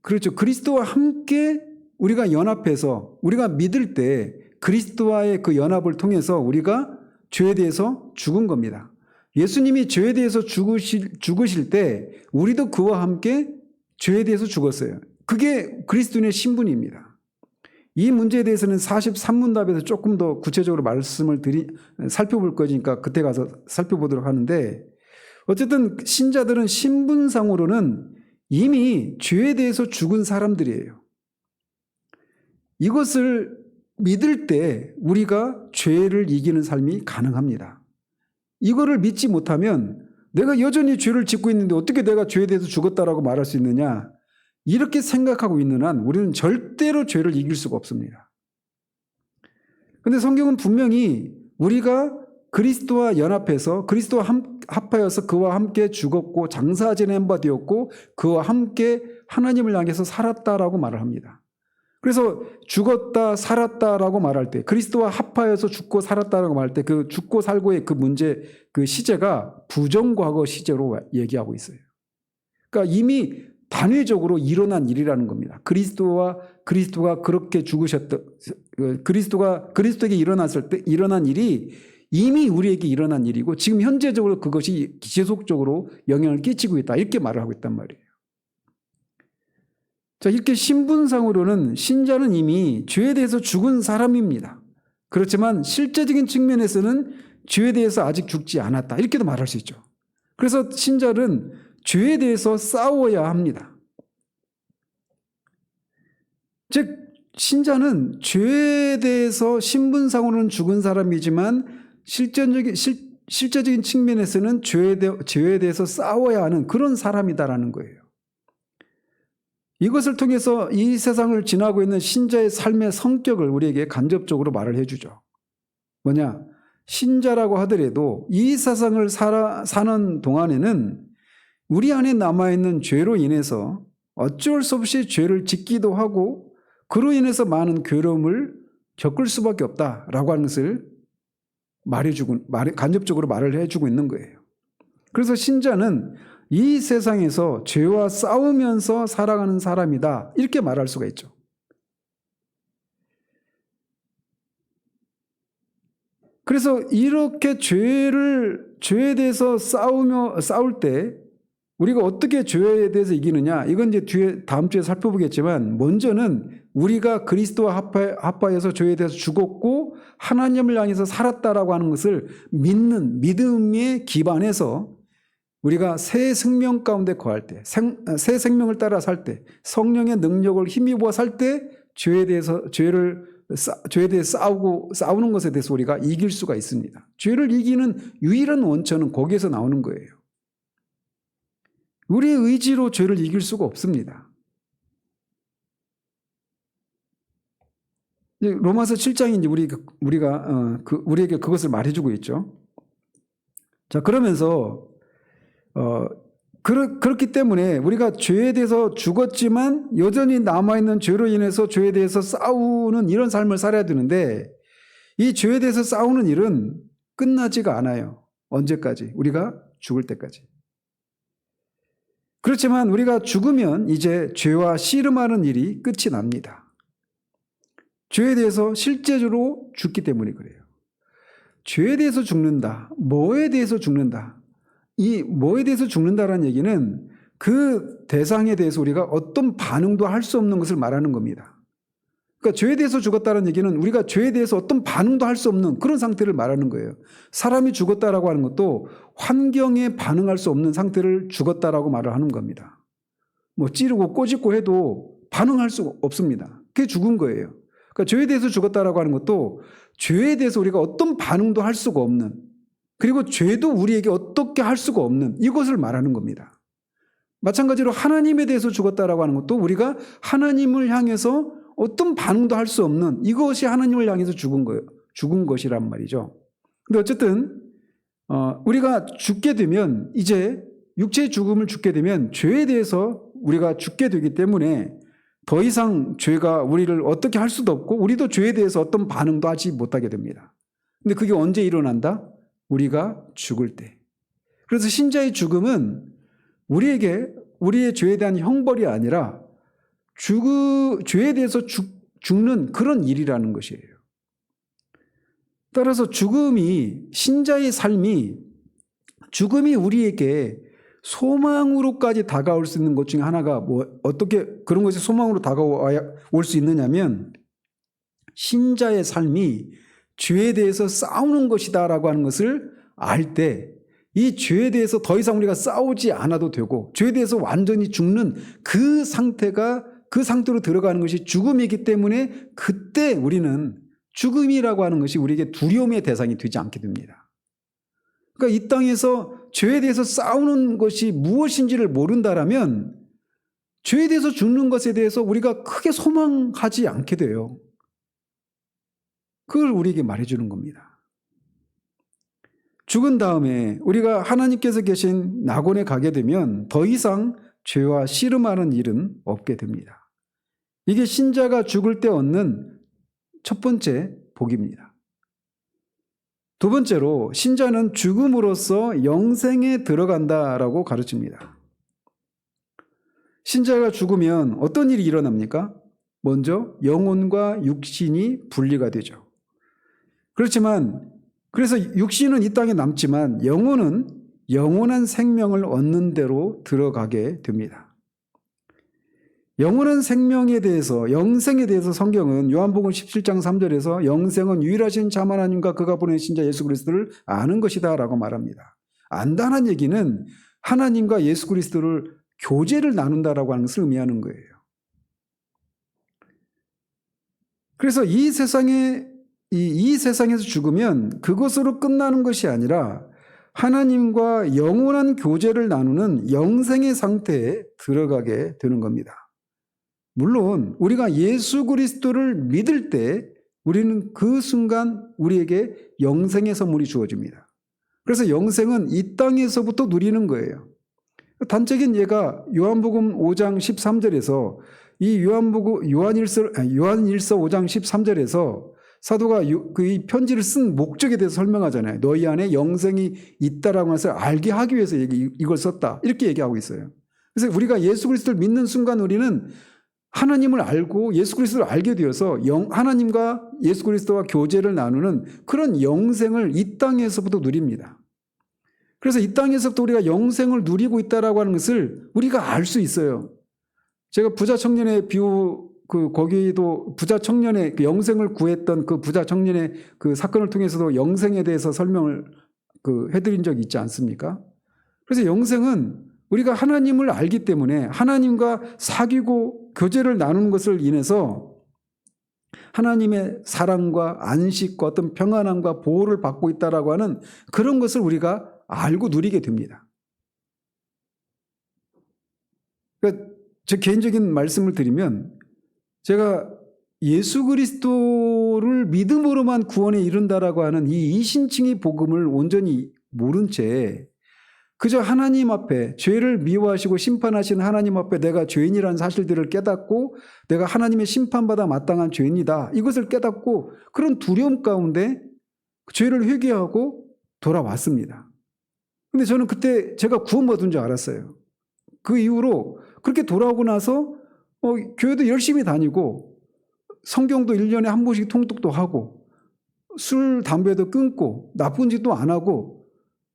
그렇죠. 그리스도와 함께 우리가 연합해서 우리가 믿을 때 그리스도와의 그 연합을 통해서 우리가 죄에 대해서 죽은 겁니다. 예수님이 죄에 대해서 죽으실 때 우리도 그와 함께 죄에 대해서 죽었어요. 그게 그리스도인의 신분입니다. 이 문제에 대해서는 43문답에서 조금 더 구체적으로 말씀을 살펴볼 거니까 그때 가서 살펴보도록 하는데, 어쨌든 신자들은 신분상으로는 이미 죄에 대해서 죽은 사람들이에요. 이것을 믿을 때 우리가 죄를 이기는 삶이 가능합니다. 이거를 믿지 못하면 내가 여전히 죄를 짓고 있는데 어떻게 내가 죄에 대해서 죽었다라고 말할 수 있느냐, 이렇게 생각하고 있는 한 우리는 절대로 죄를 이길 수가 없습니다. 그런데 성경은 분명히 우리가 그리스도와 연합해서 그리스도와 합하여서 그와 함께 죽었고 장사 지낸 바 되었고 그와 함께 하나님을 향해서 살았다라고 말을 합니다. 그래서 죽었다 살았다라고 말할 때, 그리스도와 합하여서 죽고 살았다라고 말할 때 그 죽고 살고의 그 문제, 그 시제가 부정과거 시제로 얘기하고 있어요. 그러니까 이미 단회적으로 일어난 일이라는 겁니다. 그리스도가 그렇게 그리스도에게 일어난 일이 이미 우리에게 일어난 일이고 지금 현재적으로 그것이 지속적으로 영향을 끼치고 있다, 이렇게 말을 하고 있단 말이에요. 자, 이렇게 신분상으로는 신자는 이미 죄에 대해서 죽은 사람입니다. 그렇지만 실제적인 측면에서는 죄에 대해서 아직 죽지 않았다, 이렇게도 말할 수 있죠. 그래서 신자는 죄에 대해서 싸워야 합니다. 즉 신자는 죄에 대해서 신분상으로는 죽은 사람이지만 실제적인 측면에서는 죄에 대해서 싸워야 하는 그런 사람이다라는 거예요. 이것을 통해서 이 세상을 지나고 있는 신자의 삶의 성격을 우리에게 간접적으로 말을 해주죠. 뭐냐? 신자라고 하더라도 이 세상을 사는 동안에는 우리 안에 남아있는 죄로 인해서 어쩔 수 없이 죄를 짓기도 하고 그로 인해서 많은 괴로움을 겪을 수밖에 없다라고 하는 것을 간접적으로 말을 해주고 있는 거예요. 그래서 신자는 이 세상에서 죄와 싸우면서 살아가는 사람이다, 이렇게 말할 수가 있죠. 그래서 이렇게 죄에 대해서 싸울 때 우리가 어떻게 죄에 대해서 이기느냐, 이건 이제 다음 주에 살펴보겠지만, 먼저는 우리가 그리스도와 합하여서 죄에 대해서 죽었고 하나님을 향해서 살았다라고 하는 것을 믿는 믿음에 기반해서 우리가 새 생명 가운데 거할 때, 새 생명을 따라 살 때, 성령의 능력을 힘입어 살 때 죄에 대해서 싸우는 것에 대해서 우리가 이길 수가 있습니다. 죄를 이기는 유일한 원천은 거기에서 나오는 거예요. 우리의 의지로 죄를 이길 수가 없습니다. 로마서 7장이 이제 우리에게 그것을 말해주고 있죠. 자, 그러면서 그렇기 때문에 우리가 죄에 대해서 죽었지만 여전히 남아있는 죄로 인해서 죄에 대해서 싸우는 이런 삶을 살아야 되는데, 이 죄에 대해서 싸우는 일은 끝나지가 않아요. 언제까지? 우리가 죽을 때까지. 그렇지만 우리가 죽으면 이제 죄와 씨름하는 일이 끝이 납니다. 죄에 대해서 실제적으로 죽기 때문에 그래요. 죄에 대해서 죽는다. 뭐에 대해서 죽는다. 이 뭐에 대해서 죽는다라는 얘기는 그 대상에 대해서 우리가 어떤 반응도 할 수 없는 것을 말하는 겁니다. 그러니까 죄에 대해서 죽었다는 얘기는 우리가 죄에 대해서 어떤 반응도 할 수 없는 그런 상태를 말하는 거예요. 사람이 죽었다라고 하는 것도 환경에 반응할 수 없는 상태를 죽었다라고 말을 하는 겁니다. 뭐 찌르고 꼬집고 해도 반응할 수 없습니다. 그게 죽은 거예요. 그러니까 죄에 대해서 죽었다라고 하는 것도 죄에 대해서 우리가 어떤 반응도 할 수가 없는, 그리고 죄도 우리에게 어떻게 할 수가 없는 이것을 말하는 겁니다. 마찬가지로 하나님에 대해서 죽었다라고 하는 것도 우리가 하나님을 향해서 어떤 반응도 할 수 없는, 이것이 하나님을 향해서 죽은 거예요. 죽은 것이란 말이죠. 근데 어쨌든 우리가 죽게 되면, 이제 육체의 죽음을 죽게 되면 죄에 대해서 우리가 죽게 되기 때문에 더 이상 죄가 우리를 어떻게 할 수도 없고 우리도 죄에 대해서 어떤 반응도 하지 못하게 됩니다. 근데 그게 언제 일어난다? 우리가 죽을 때. 그래서 신자의 죽음은 우리의 죄에 대한 형벌이 아니라 죄에 대해서 죽는 그런 일이라는 것이에요. 따라서 신자의 삶이 죽음이 우리에게 소망으로까지 다가올 수 있는 것 중에 하나가 어떻게 그런 것이 소망으로 다가올 수 있느냐면 신자의 삶이 죄에 대해서 싸우는 것이다라고 하는 것을 알 때 이 죄에 대해서 더 이상 우리가 싸우지 않아도 되고 죄에 대해서 완전히 죽는 그 상태로 들어가는 것이 죽음이기 때문에 그때 우리는 죽음이라고 하는 것이 우리에게 두려움의 대상이 되지 않게 됩니다. 그러니까 이 땅에서 죄에 대해서 싸우는 것이 무엇인지를 모른다라면 죄에 대해서 죽는 것에 대해서 우리가 크게 소망하지 않게 돼요. 그걸 우리에게 말해주는 겁니다. 죽은 다음에 우리가 하나님께서 계신 낙원에 가게 되면 더 이상 죄와 씨름하는 일은 없게 됩니다. 이게 신자가 죽을 때 얻는 첫 번째 복입니다. 두 번째로 신자는 죽음으로써 영생에 들어간다라고 가르칩니다. 신자가 죽으면 어떤 일이 일어납니까? 먼저 영혼과 육신이 분리가 되죠. 그렇지만 그래서 육신은 이 땅에 남지만 영혼은 영원한 생명을 얻는 대로 들어가게 됩니다. 영원한 생명에 대해서 영생에 대해서 성경은 요한복음 17장 3절에서 영생은 유일하신 참 하나님과 그가 보내신 자 예수 그리스도를 아는 것이다 라고 말합니다. 안다는 얘기는 하나님과 예수 그리스도를 교제를 나눈다라고 하는 것을 의미하는 거예요. 그래서 이 세상에서 죽으면 그것으로 끝나는 것이 아니라 하나님과 영원한 교제를 나누는 영생의 상태에 들어가게 되는 겁니다. 물론 우리가 예수 그리스도를 믿을 때 우리는 그 순간 우리에게 영생의 선물이 주어집니다. 그래서 영생은 이 땅에서부터 누리는 거예요. 단적인 예가 요한복음 5장 13절에서 이 요한일서 5장 13절에서 사도가 이 편지를 쓴 목적에 대해서 설명하잖아요. 너희 안에 영생이 있다라고 해서 알게 하기 위해서 이걸 썼다. 이렇게 얘기하고 있어요. 그래서 우리가 예수 그리스도를 믿는 순간 우리는 하나님을 알고 예수 그리스도를 알게 되어서 하나님과 예수 그리스도와 교제를 나누는 그런 영생을 이 땅에서부터 누립니다. 그래서 이 땅에서부터 우리가 영생을 누리고 있다라고 하는 것을 우리가 알 수 있어요. 제가 부자 청년의 비유 거기도 부자 청년의 영생을 구했던 그 부자 청년의 그 사건을 통해서도 영생에 대해서 설명을 해드린 적이 있지 않습니까? 그래서 영생은 우리가 하나님을 알기 때문에 하나님과 사귀고 교제를 나누는 것을 인해서 하나님의 사랑과 안식과 어떤 평안함과 보호를 받고 있다라고 하는 그런 것을 우리가 알고 누리게 됩니다. 그러니까 제 개인적인 말씀을 드리면 제가 예수 그리스도를 믿음으로만 구원에 이른다라고 하는 이 이신칭의 복음을 온전히 모른 채 그저 하나님 앞에 죄를 미워하시고 심판하시는 하나님 앞에 내가 죄인이라는 사실들을 깨닫고 내가 하나님의 심판받아 마땅한 죄인이다. 이것을 깨닫고 그런 두려움 가운데 죄를 회개하고 돌아왔습니다. 근데 저는 그때 제가 구원받은 줄 알았어요. 그 이후로 그렇게 돌아오고 나서 교회도 열심히 다니고 성경도 1년에 한 번씩 통독도 하고 술, 담배도 끊고 나쁜 짓도 안 하고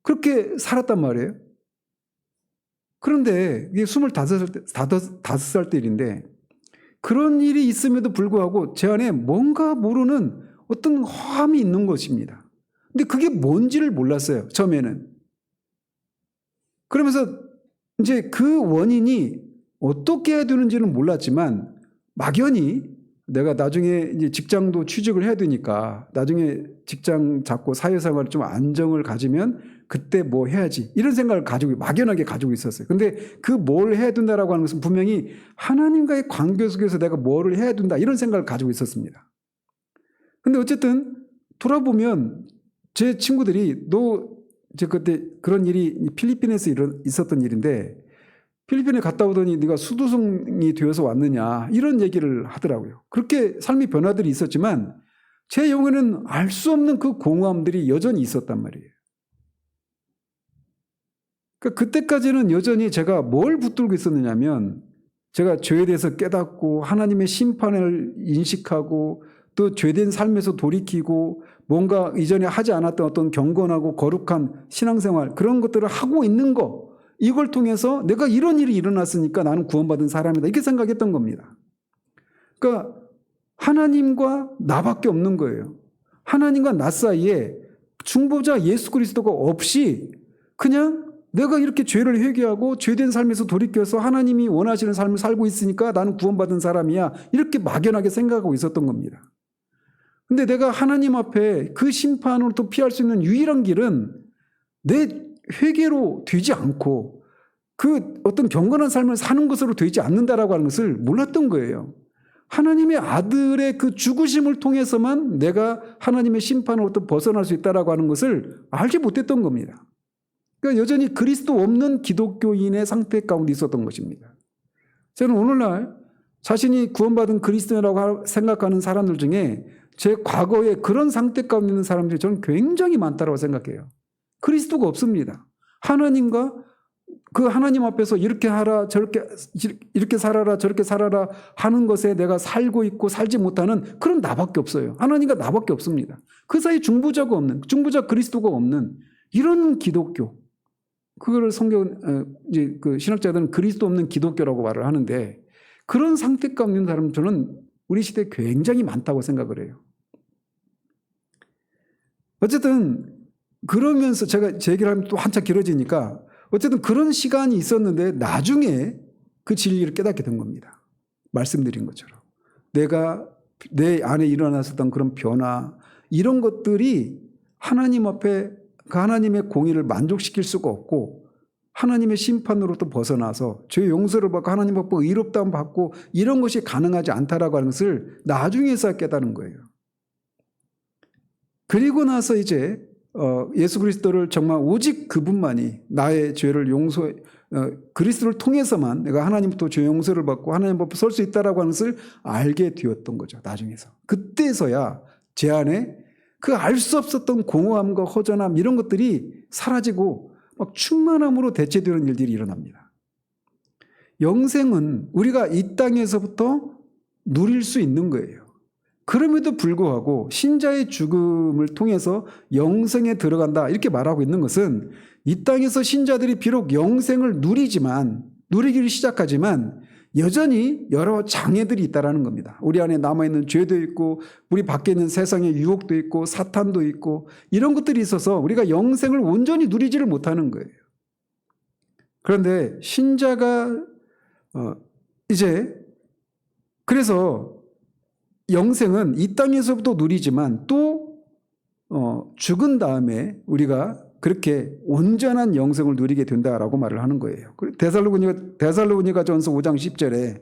그렇게 살았단 말이에요. 그런데 이게 25살 때 일인데 그런 일이 있음에도 불구하고 제 안에 뭔가 모르는 어떤 허함이 있는 것입니다. 근데 그게 뭔지를 몰랐어요. 처음에는. 그러면서 이제 그 원인이 어떻게 해야 되는지는 몰랐지만 막연히 내가 나중에 이제 직장도 취직을 해야 되니까 나중에 직장 잡고 사회생활 좀 안정을 가지면 그때 뭐 해야지 이런 생각을 막연하게 가지고 있었어요. 근데 그 뭘 해야 된다라고 하는 것은 분명히 하나님과의 관계 속에서 내가 뭐를 해야 된다 이런 생각을 가지고 있었습니다. 근데 어쨌든 돌아보면 제 친구들이 제 그때 그런 일이 필리핀에서 있었던 일인데 필리핀에 갔다 오더니 네가 수도승이 되어서 왔느냐 이런 얘기를 하더라고요. 그렇게 삶의 변화들이 있었지만 제 영혼에는 알 수 없는 그 공허함들이 여전히 있었단 말이에요. 그러니까 그때까지는 여전히 제가 뭘 붙들고 있었느냐면 제가 죄에 대해서 깨닫고 하나님의 심판을 인식하고 또 죄된 삶에서 돌이키고 뭔가 이전에 하지 않았던 어떤 경건하고 거룩한 신앙생활 그런 것들을 하고 있는 거 이걸 통해서 내가 이런 일이 일어났으니까 나는 구원받은 사람이다 이렇게 생각했던 겁니다. 그러니까 하나님과 나밖에 없는 거예요. 하나님과 나 사이에 중보자 예수 그리스도가 없이 그냥 내가 이렇게 죄를 회개하고 죄된 삶에서 돌이켜서 하나님이 원하시는 삶을 살고 있으니까 나는 구원받은 사람이야 이렇게 막연하게 생각하고 있었던 겁니다. 근데 내가 하나님 앞에 그 심판으로부터 피할 수 있는 유일한 길은 내 회개로 되지 않고 그 어떤 경건한 삶을 사는 것으로 되지 않는다라고 하는 것을 몰랐던 거예요. 하나님의 아들의 그 죽으심을 통해서만 내가 하나님의 심판으로부터 벗어날 수 있다라고 하는 것을 알지 못했던 겁니다. 그러니까 여전히 그리스도 없는 기독교인의 상태 가운데 있었던 것입니다. 저는 오늘날 자신이 구원받은 그리스도인이라고 생각하는 사람들 중에 제 과거에 그런 상태 가운데 있는 사람들이 저는 굉장히 많다고 생각해요. 그리스도가 없습니다. 하나님과 그 하나님 앞에서 이렇게 하라 이렇게 살아라 저렇게 살아라 하는 것에 내가 살고 있고 살지 못하는 그런 나밖에 없어요. 하나님과 나밖에 없습니다. 그 사이 중보자가 없는 중보자 그리스도가 없는 이런 기독교 그거를 성경 이제 그 신학자들은 그리스도 없는 기독교라고 말을 하는데 그런 상태 가운데 있는 사람은 저는 우리 시대에 굉장히 많다고 생각을 해요. 어쨌든 그러면서 제가 제 얘기를 하면 또 한참 길어지니까 어쨌든 그런 시간이 있었는데 나중에 그 진리를 깨닫게 된 겁니다. 말씀드린 것처럼. 내가 내 안에 일어났었던 그런 변화 이런 것들이 하나님 앞에 그 하나님의 공의를 만족시킬 수가 없고 하나님의 심판으로부터 벗어나서 죄 용서를 받고 하나님 앞에 의롭다함 받고 이런 것이 가능하지 않다라고 하는 것을 나중에서 깨달은 거예요. 그리고 나서 이제 예수 그리스도를 정말 오직 그분만이 나의 죄를 그리스도를 통해서만 내가 하나님부터 죄 용서를 받고 하나님 앞에 설 수 있다라고 하는 것을 알게 되었던 거죠. 나중에서. 그때서야 제 안에 그 알 수 없었던 공허함과 허전함 이런 것들이 사라지고 막 충만함으로 대체되는 일들이 일어납니다. 영생은 우리가 이 땅에서부터 누릴 수 있는 거예요. 그럼에도 불구하고 신자의 죽음을 통해서 영생에 들어간다 이렇게 말하고 있는 것은 이 땅에서 신자들이 비록 영생을 누리기를 시작하지만 여전히 여러 장애들이 있다는 겁니다. 우리 안에 남아있는 죄도 있고 우리 밖에 있는 세상의 유혹도 있고 사탄도 있고 이런 것들이 있어서 우리가 영생을 온전히 누리지를 못하는 거예요. 그런데 신자가 이제 그래서 영생은 이 땅에서부터 누리지만 또 죽은 다음에 우리가 그렇게 온전한 영생을 누리게 된다라고 말을 하는 거예요. 데살로니가전서 5장 10절에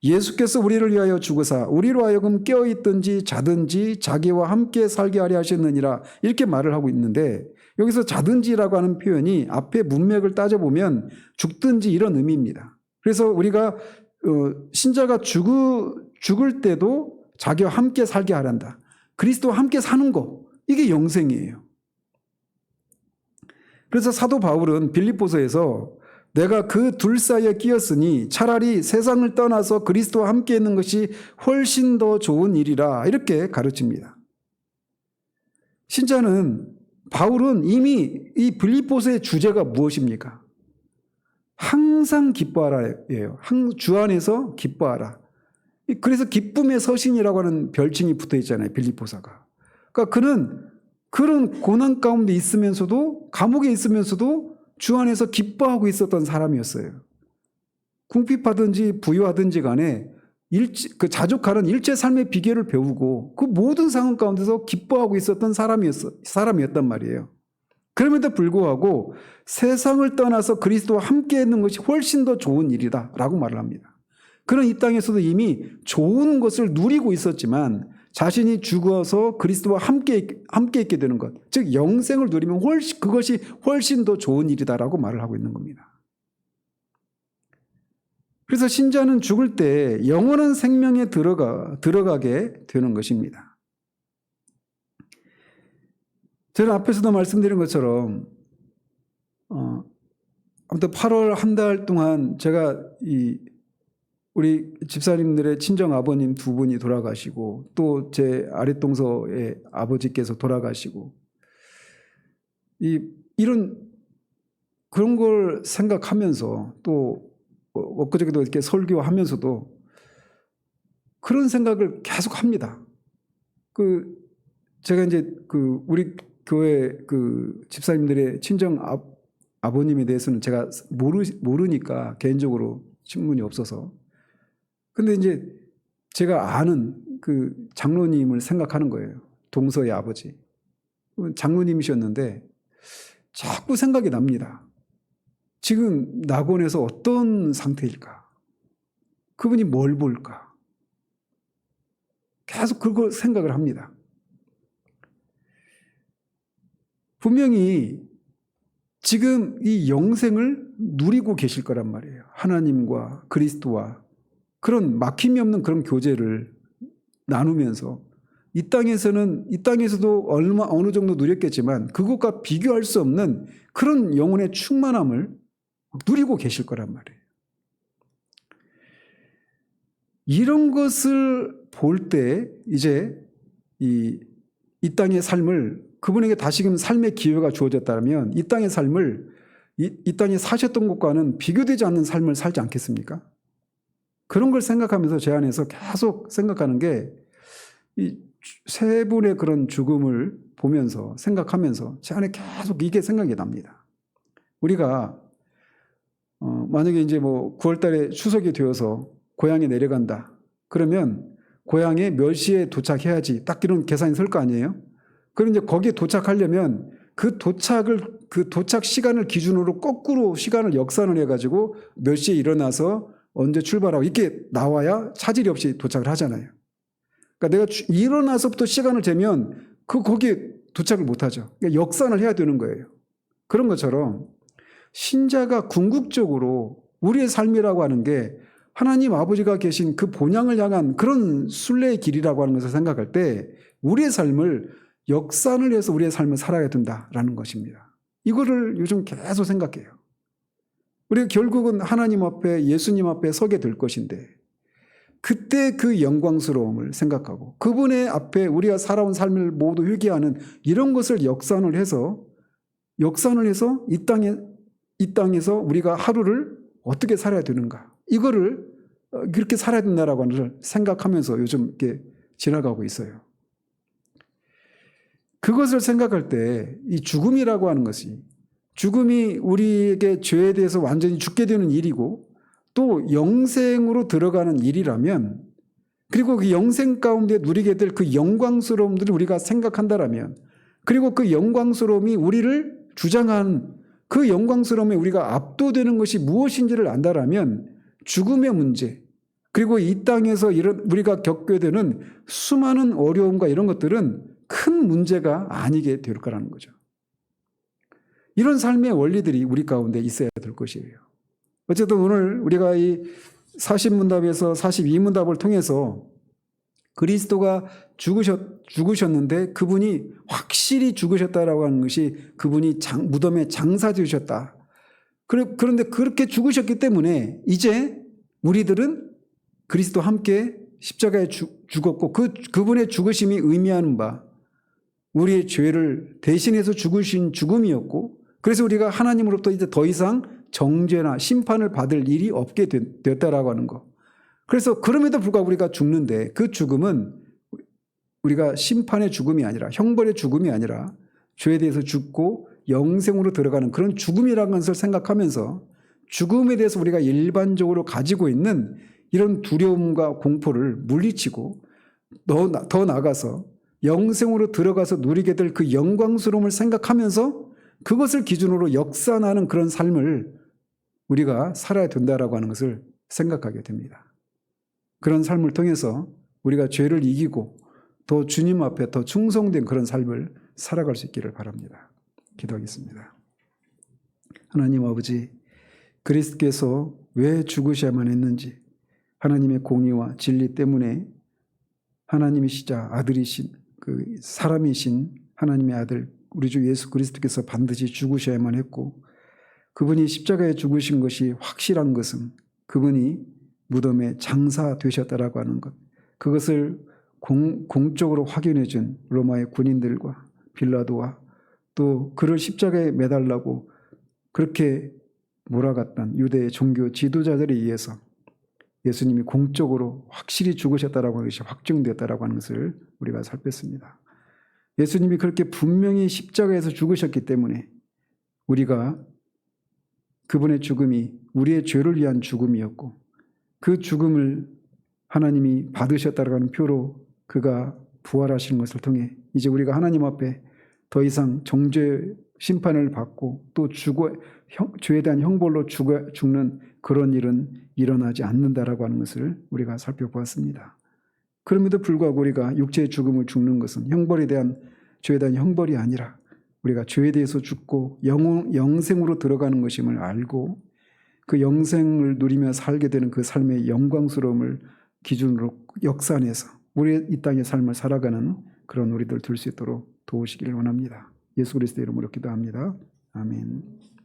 예수께서 우리를 위하여 죽으사 우리로 하여금 깨어있든지 자든지 자기와 함께 살게 하려 하셨느니라 이렇게 말을 하고 있는데 여기서 자든지라고 하는 표현이 앞에 문맥을 따져보면 죽든지 이런 의미입니다. 그래서 우리가 신자가 죽을 때도 자기와 함께 살게 하란다. 그리스도와 함께 사는 거 이게 영생이에요. 그래서 사도 바울은 빌립보서에서 내가 그 둘 사이에 끼었으니 차라리 세상을 떠나서 그리스도와 함께 있는 것이 훨씬 더 좋은 일이라 이렇게 가르칩니다. 신자는 바울은 이미 이 빌립보서의 주제가 무엇입니까? 항상 기뻐하라예요. 주 안에서 기뻐하라. 그래서 기쁨의 서신이라고 하는 별칭이 붙어 있잖아요. 빌립보서가. 그러니까 그는 그런 고난 가운데 있으면서도 감옥에 있으면서도 주 안에서 기뻐하고 있었던 사람이었어요. 궁핍하든지 부유하든지 간에 그 자족하는 일체 삶의 비결을 배우고 그 모든 상황 가운데서 기뻐하고 있었던 사람이었단 말이에요. 그럼에도 불구하고 세상을 떠나서 그리스도와 함께 있는 것이 훨씬 더 좋은 일이다 라고 말을 합니다. 그는 이 땅에서도 이미 좋은 것을 누리고 있었지만 자신이 죽어서 그리스도와 함께 있게 되는 것, 즉 영생을 누리면 그것이 훨씬 더 좋은 일이다라고 말을 하고 있는 겁니다. 그래서 신자는 죽을 때 영원한 생명에 들어가게 되는 것입니다. 저는 앞에서도 말씀드린 것처럼 아무튼 8월 한 달 동안 제가 이 우리 집사님들의 친정 아버님 두 분이 돌아가시고 또 제 아랫동서의 아버지께서 돌아가시고 이런 그런 걸 생각하면서 또 엊그저께도 이렇게 설교하면서도 그런 생각을 계속 합니다. 제가 이제 우리 교회 집사님들의 친정 아버님에 대해서는 제가 모르니까 개인적으로 친분이 없어서. 근데 이제 제가 아는 장로님을 생각하는 거예요. 동서의 아버지. 장로님이셨는데 자꾸 생각이 납니다. 지금 낙원에서 어떤 상태일까? 그분이 뭘 볼까? 계속 그걸 생각을 합니다. 분명히 지금 이 영생을 누리고 계실 거란 말이에요. 하나님과 그리스도와 그런 막힘이 없는 그런 교제를 나누면서 이 땅에서도 어느 정도 누렸겠지만 그것과 비교할 수 없는 그런 영혼의 충만함을 누리고 계실 거란 말이에요. 이런 것을 볼 때 이제 이 땅의 삶을 그분에게 다시금 삶의 기회가 주어졌다면 이 땅의 삶을 이 땅에 사셨던 것과는 비교되지 않는 삶을 살지 않겠습니까? 그런 걸 생각하면서 제 안에서 계속 생각하는 게 이 세 분의 그런 죽음을 보면서 생각하면서 제 안에 계속 이게 생각이 납니다. 우리가 만약에 이제 9월 달에 추석이 되어서 고향에 내려간다. 그러면 고향에 몇 시에 도착해야지 딱 이런 계산이 설 거 아니에요? 그럼 이제 거기에 도착하려면 그 도착 시간을 기준으로 거꾸로 시간을 역산을 해가지고 몇 시에 일어나서 언제 출발하고 이렇게 나와야 차질이 없이 도착을 하잖아요. 그러니까 내가 일어나서부터 시간을 재면 거기에 도착을 못하죠. 그러니까 역산을 해야 되는 거예요. 그런 것처럼 신자가 궁극적으로 우리의 삶이라고 하는 게 하나님 아버지가 계신 그 본향을 향한 그런 순례의 길이라고 하는 것을 생각할 때 우리의 삶을 역산을 해서 우리의 삶을 살아야 된다라는 것입니다. 이거를 요즘 계속 생각해요. 우리가 결국은 하나님 앞에 예수님 앞에 서게 될 것인데 그때 그 영광스러움을 생각하고 그분의 앞에 우리가 살아온 삶을 모두 회개하는 이런 것을 역산을 해서 이 땅에서 우리가 하루를 어떻게 살아야 되는가 이거를 그렇게 살아야 된다라고 하는 것을 생각하면서 요즘 이렇게 지나가고 있어요. 그것을 생각할 때 이 죽음이라고 하는 것이 죽음이 우리에게 죄에 대해서 완전히 죽게 되는 일이고 또 영생으로 들어가는 일이라면 그리고 그 영생 가운데 누리게 될 그 영광스러움들을 우리가 생각한다라면 그리고 그 영광스러움이 우리를 주장한 그 영광스러움에 우리가 압도되는 것이 무엇인지를 안다라면 죽음의 문제 그리고 이 땅에서 우리가 겪게 되는 수많은 어려움과 이런 것들은 큰 문제가 아니게 될 거라는 거죠. 이런 삶의 원리들이 우리 가운데 있어야 될 것이에요. 어쨌든 오늘 우리가 이 40문답에서 42문답을 통해서 그리스도가 죽으셨는데 그분이 확실히 죽으셨다라고 하는 것이 그분이 무덤에 장사되셨다. 그런데 그렇게 죽으셨기 때문에 이제 우리들은 그리스도와 함께 십자가에 죽었고 그분의 죽으심이 의미하는 바 우리의 죄를 대신해서 죽으신 죽음이었고 그래서 우리가 하나님으로부터 이제 더 이상 정죄나 심판을 받을 일이 없게 되었다라고 하는 거. 그래서 그럼에도 불구하고 우리가 죽는데 그 죽음은 우리가 심판의 죽음이 아니라 형벌의 죽음이 아니라 죄에 대해서 죽고 영생으로 들어가는 그런 죽음이라는 것을 생각하면서 죽음에 대해서 우리가 일반적으로 가지고 있는 이런 두려움과 공포를 물리치고 더 나아가서 영생으로 들어가서 누리게 될 그 영광스러움을 생각하면서 그것을 기준으로 역산하는 그런 삶을 우리가 살아야 된다라고 하는 것을 생각하게 됩니다. 그런 삶을 통해서 우리가 죄를 이기고 더 주님 앞에 더 충성된 그런 삶을 살아갈 수 있기를 바랍니다. 기도하겠습니다. 하나님 아버지, 그리스도께서 왜 죽으셔야만 했는지 하나님의 공의와 진리 때문에 하나님이시자 아들이신 그 사람이신 하나님의 아들 우리 주 예수 그리스도께서 반드시 죽으셔야만 했고 그분이 십자가에 죽으신 것이 확실한 것은 그분이 무덤에 장사되셨다라고 하는 것, 그것을 공적으로 확인해 준 로마의 군인들과 빌라도와 또 그를 십자가에 매달라고 그렇게 몰아갔던 유대의 종교 지도자들에 의해서 예수님이 공적으로 확실히 죽으셨다라고 하는 것이 확정되었다라고 하는 것을 우리가 살폈습니다. 예수님이 그렇게 분명히 십자가에서 죽으셨기 때문에 우리가 그분의 죽음이 우리의 죄를 위한 죽음이었고 그 죽음을 하나님이 받으셨다라고 하는 표로 그가 부활하시는 것을 통해 이제 우리가 하나님 앞에 더 이상 정죄 심판을 받고 또 죄에 대한 형벌로 죽는 그런 일은 일어나지 않는다라고 하는 것을 우리가 살펴보았습니다. 그럼에도 불구하고 우리가 육체의 죽음을 죽는 것은 죄에 대한 형벌이 아니라 우리가 죄에 대해서 죽고 영생으로 들어가는 것임을 알고 그 영생을 누리며 살게 되는 그 삶의 영광스러움을 기준으로 역산해서 우리의 이 땅의 삶을 살아가는 그런 우리들 될 수 있도록 도우시기를 원합니다. 예수 그리스도의 이름으로 기도합니다. 아멘.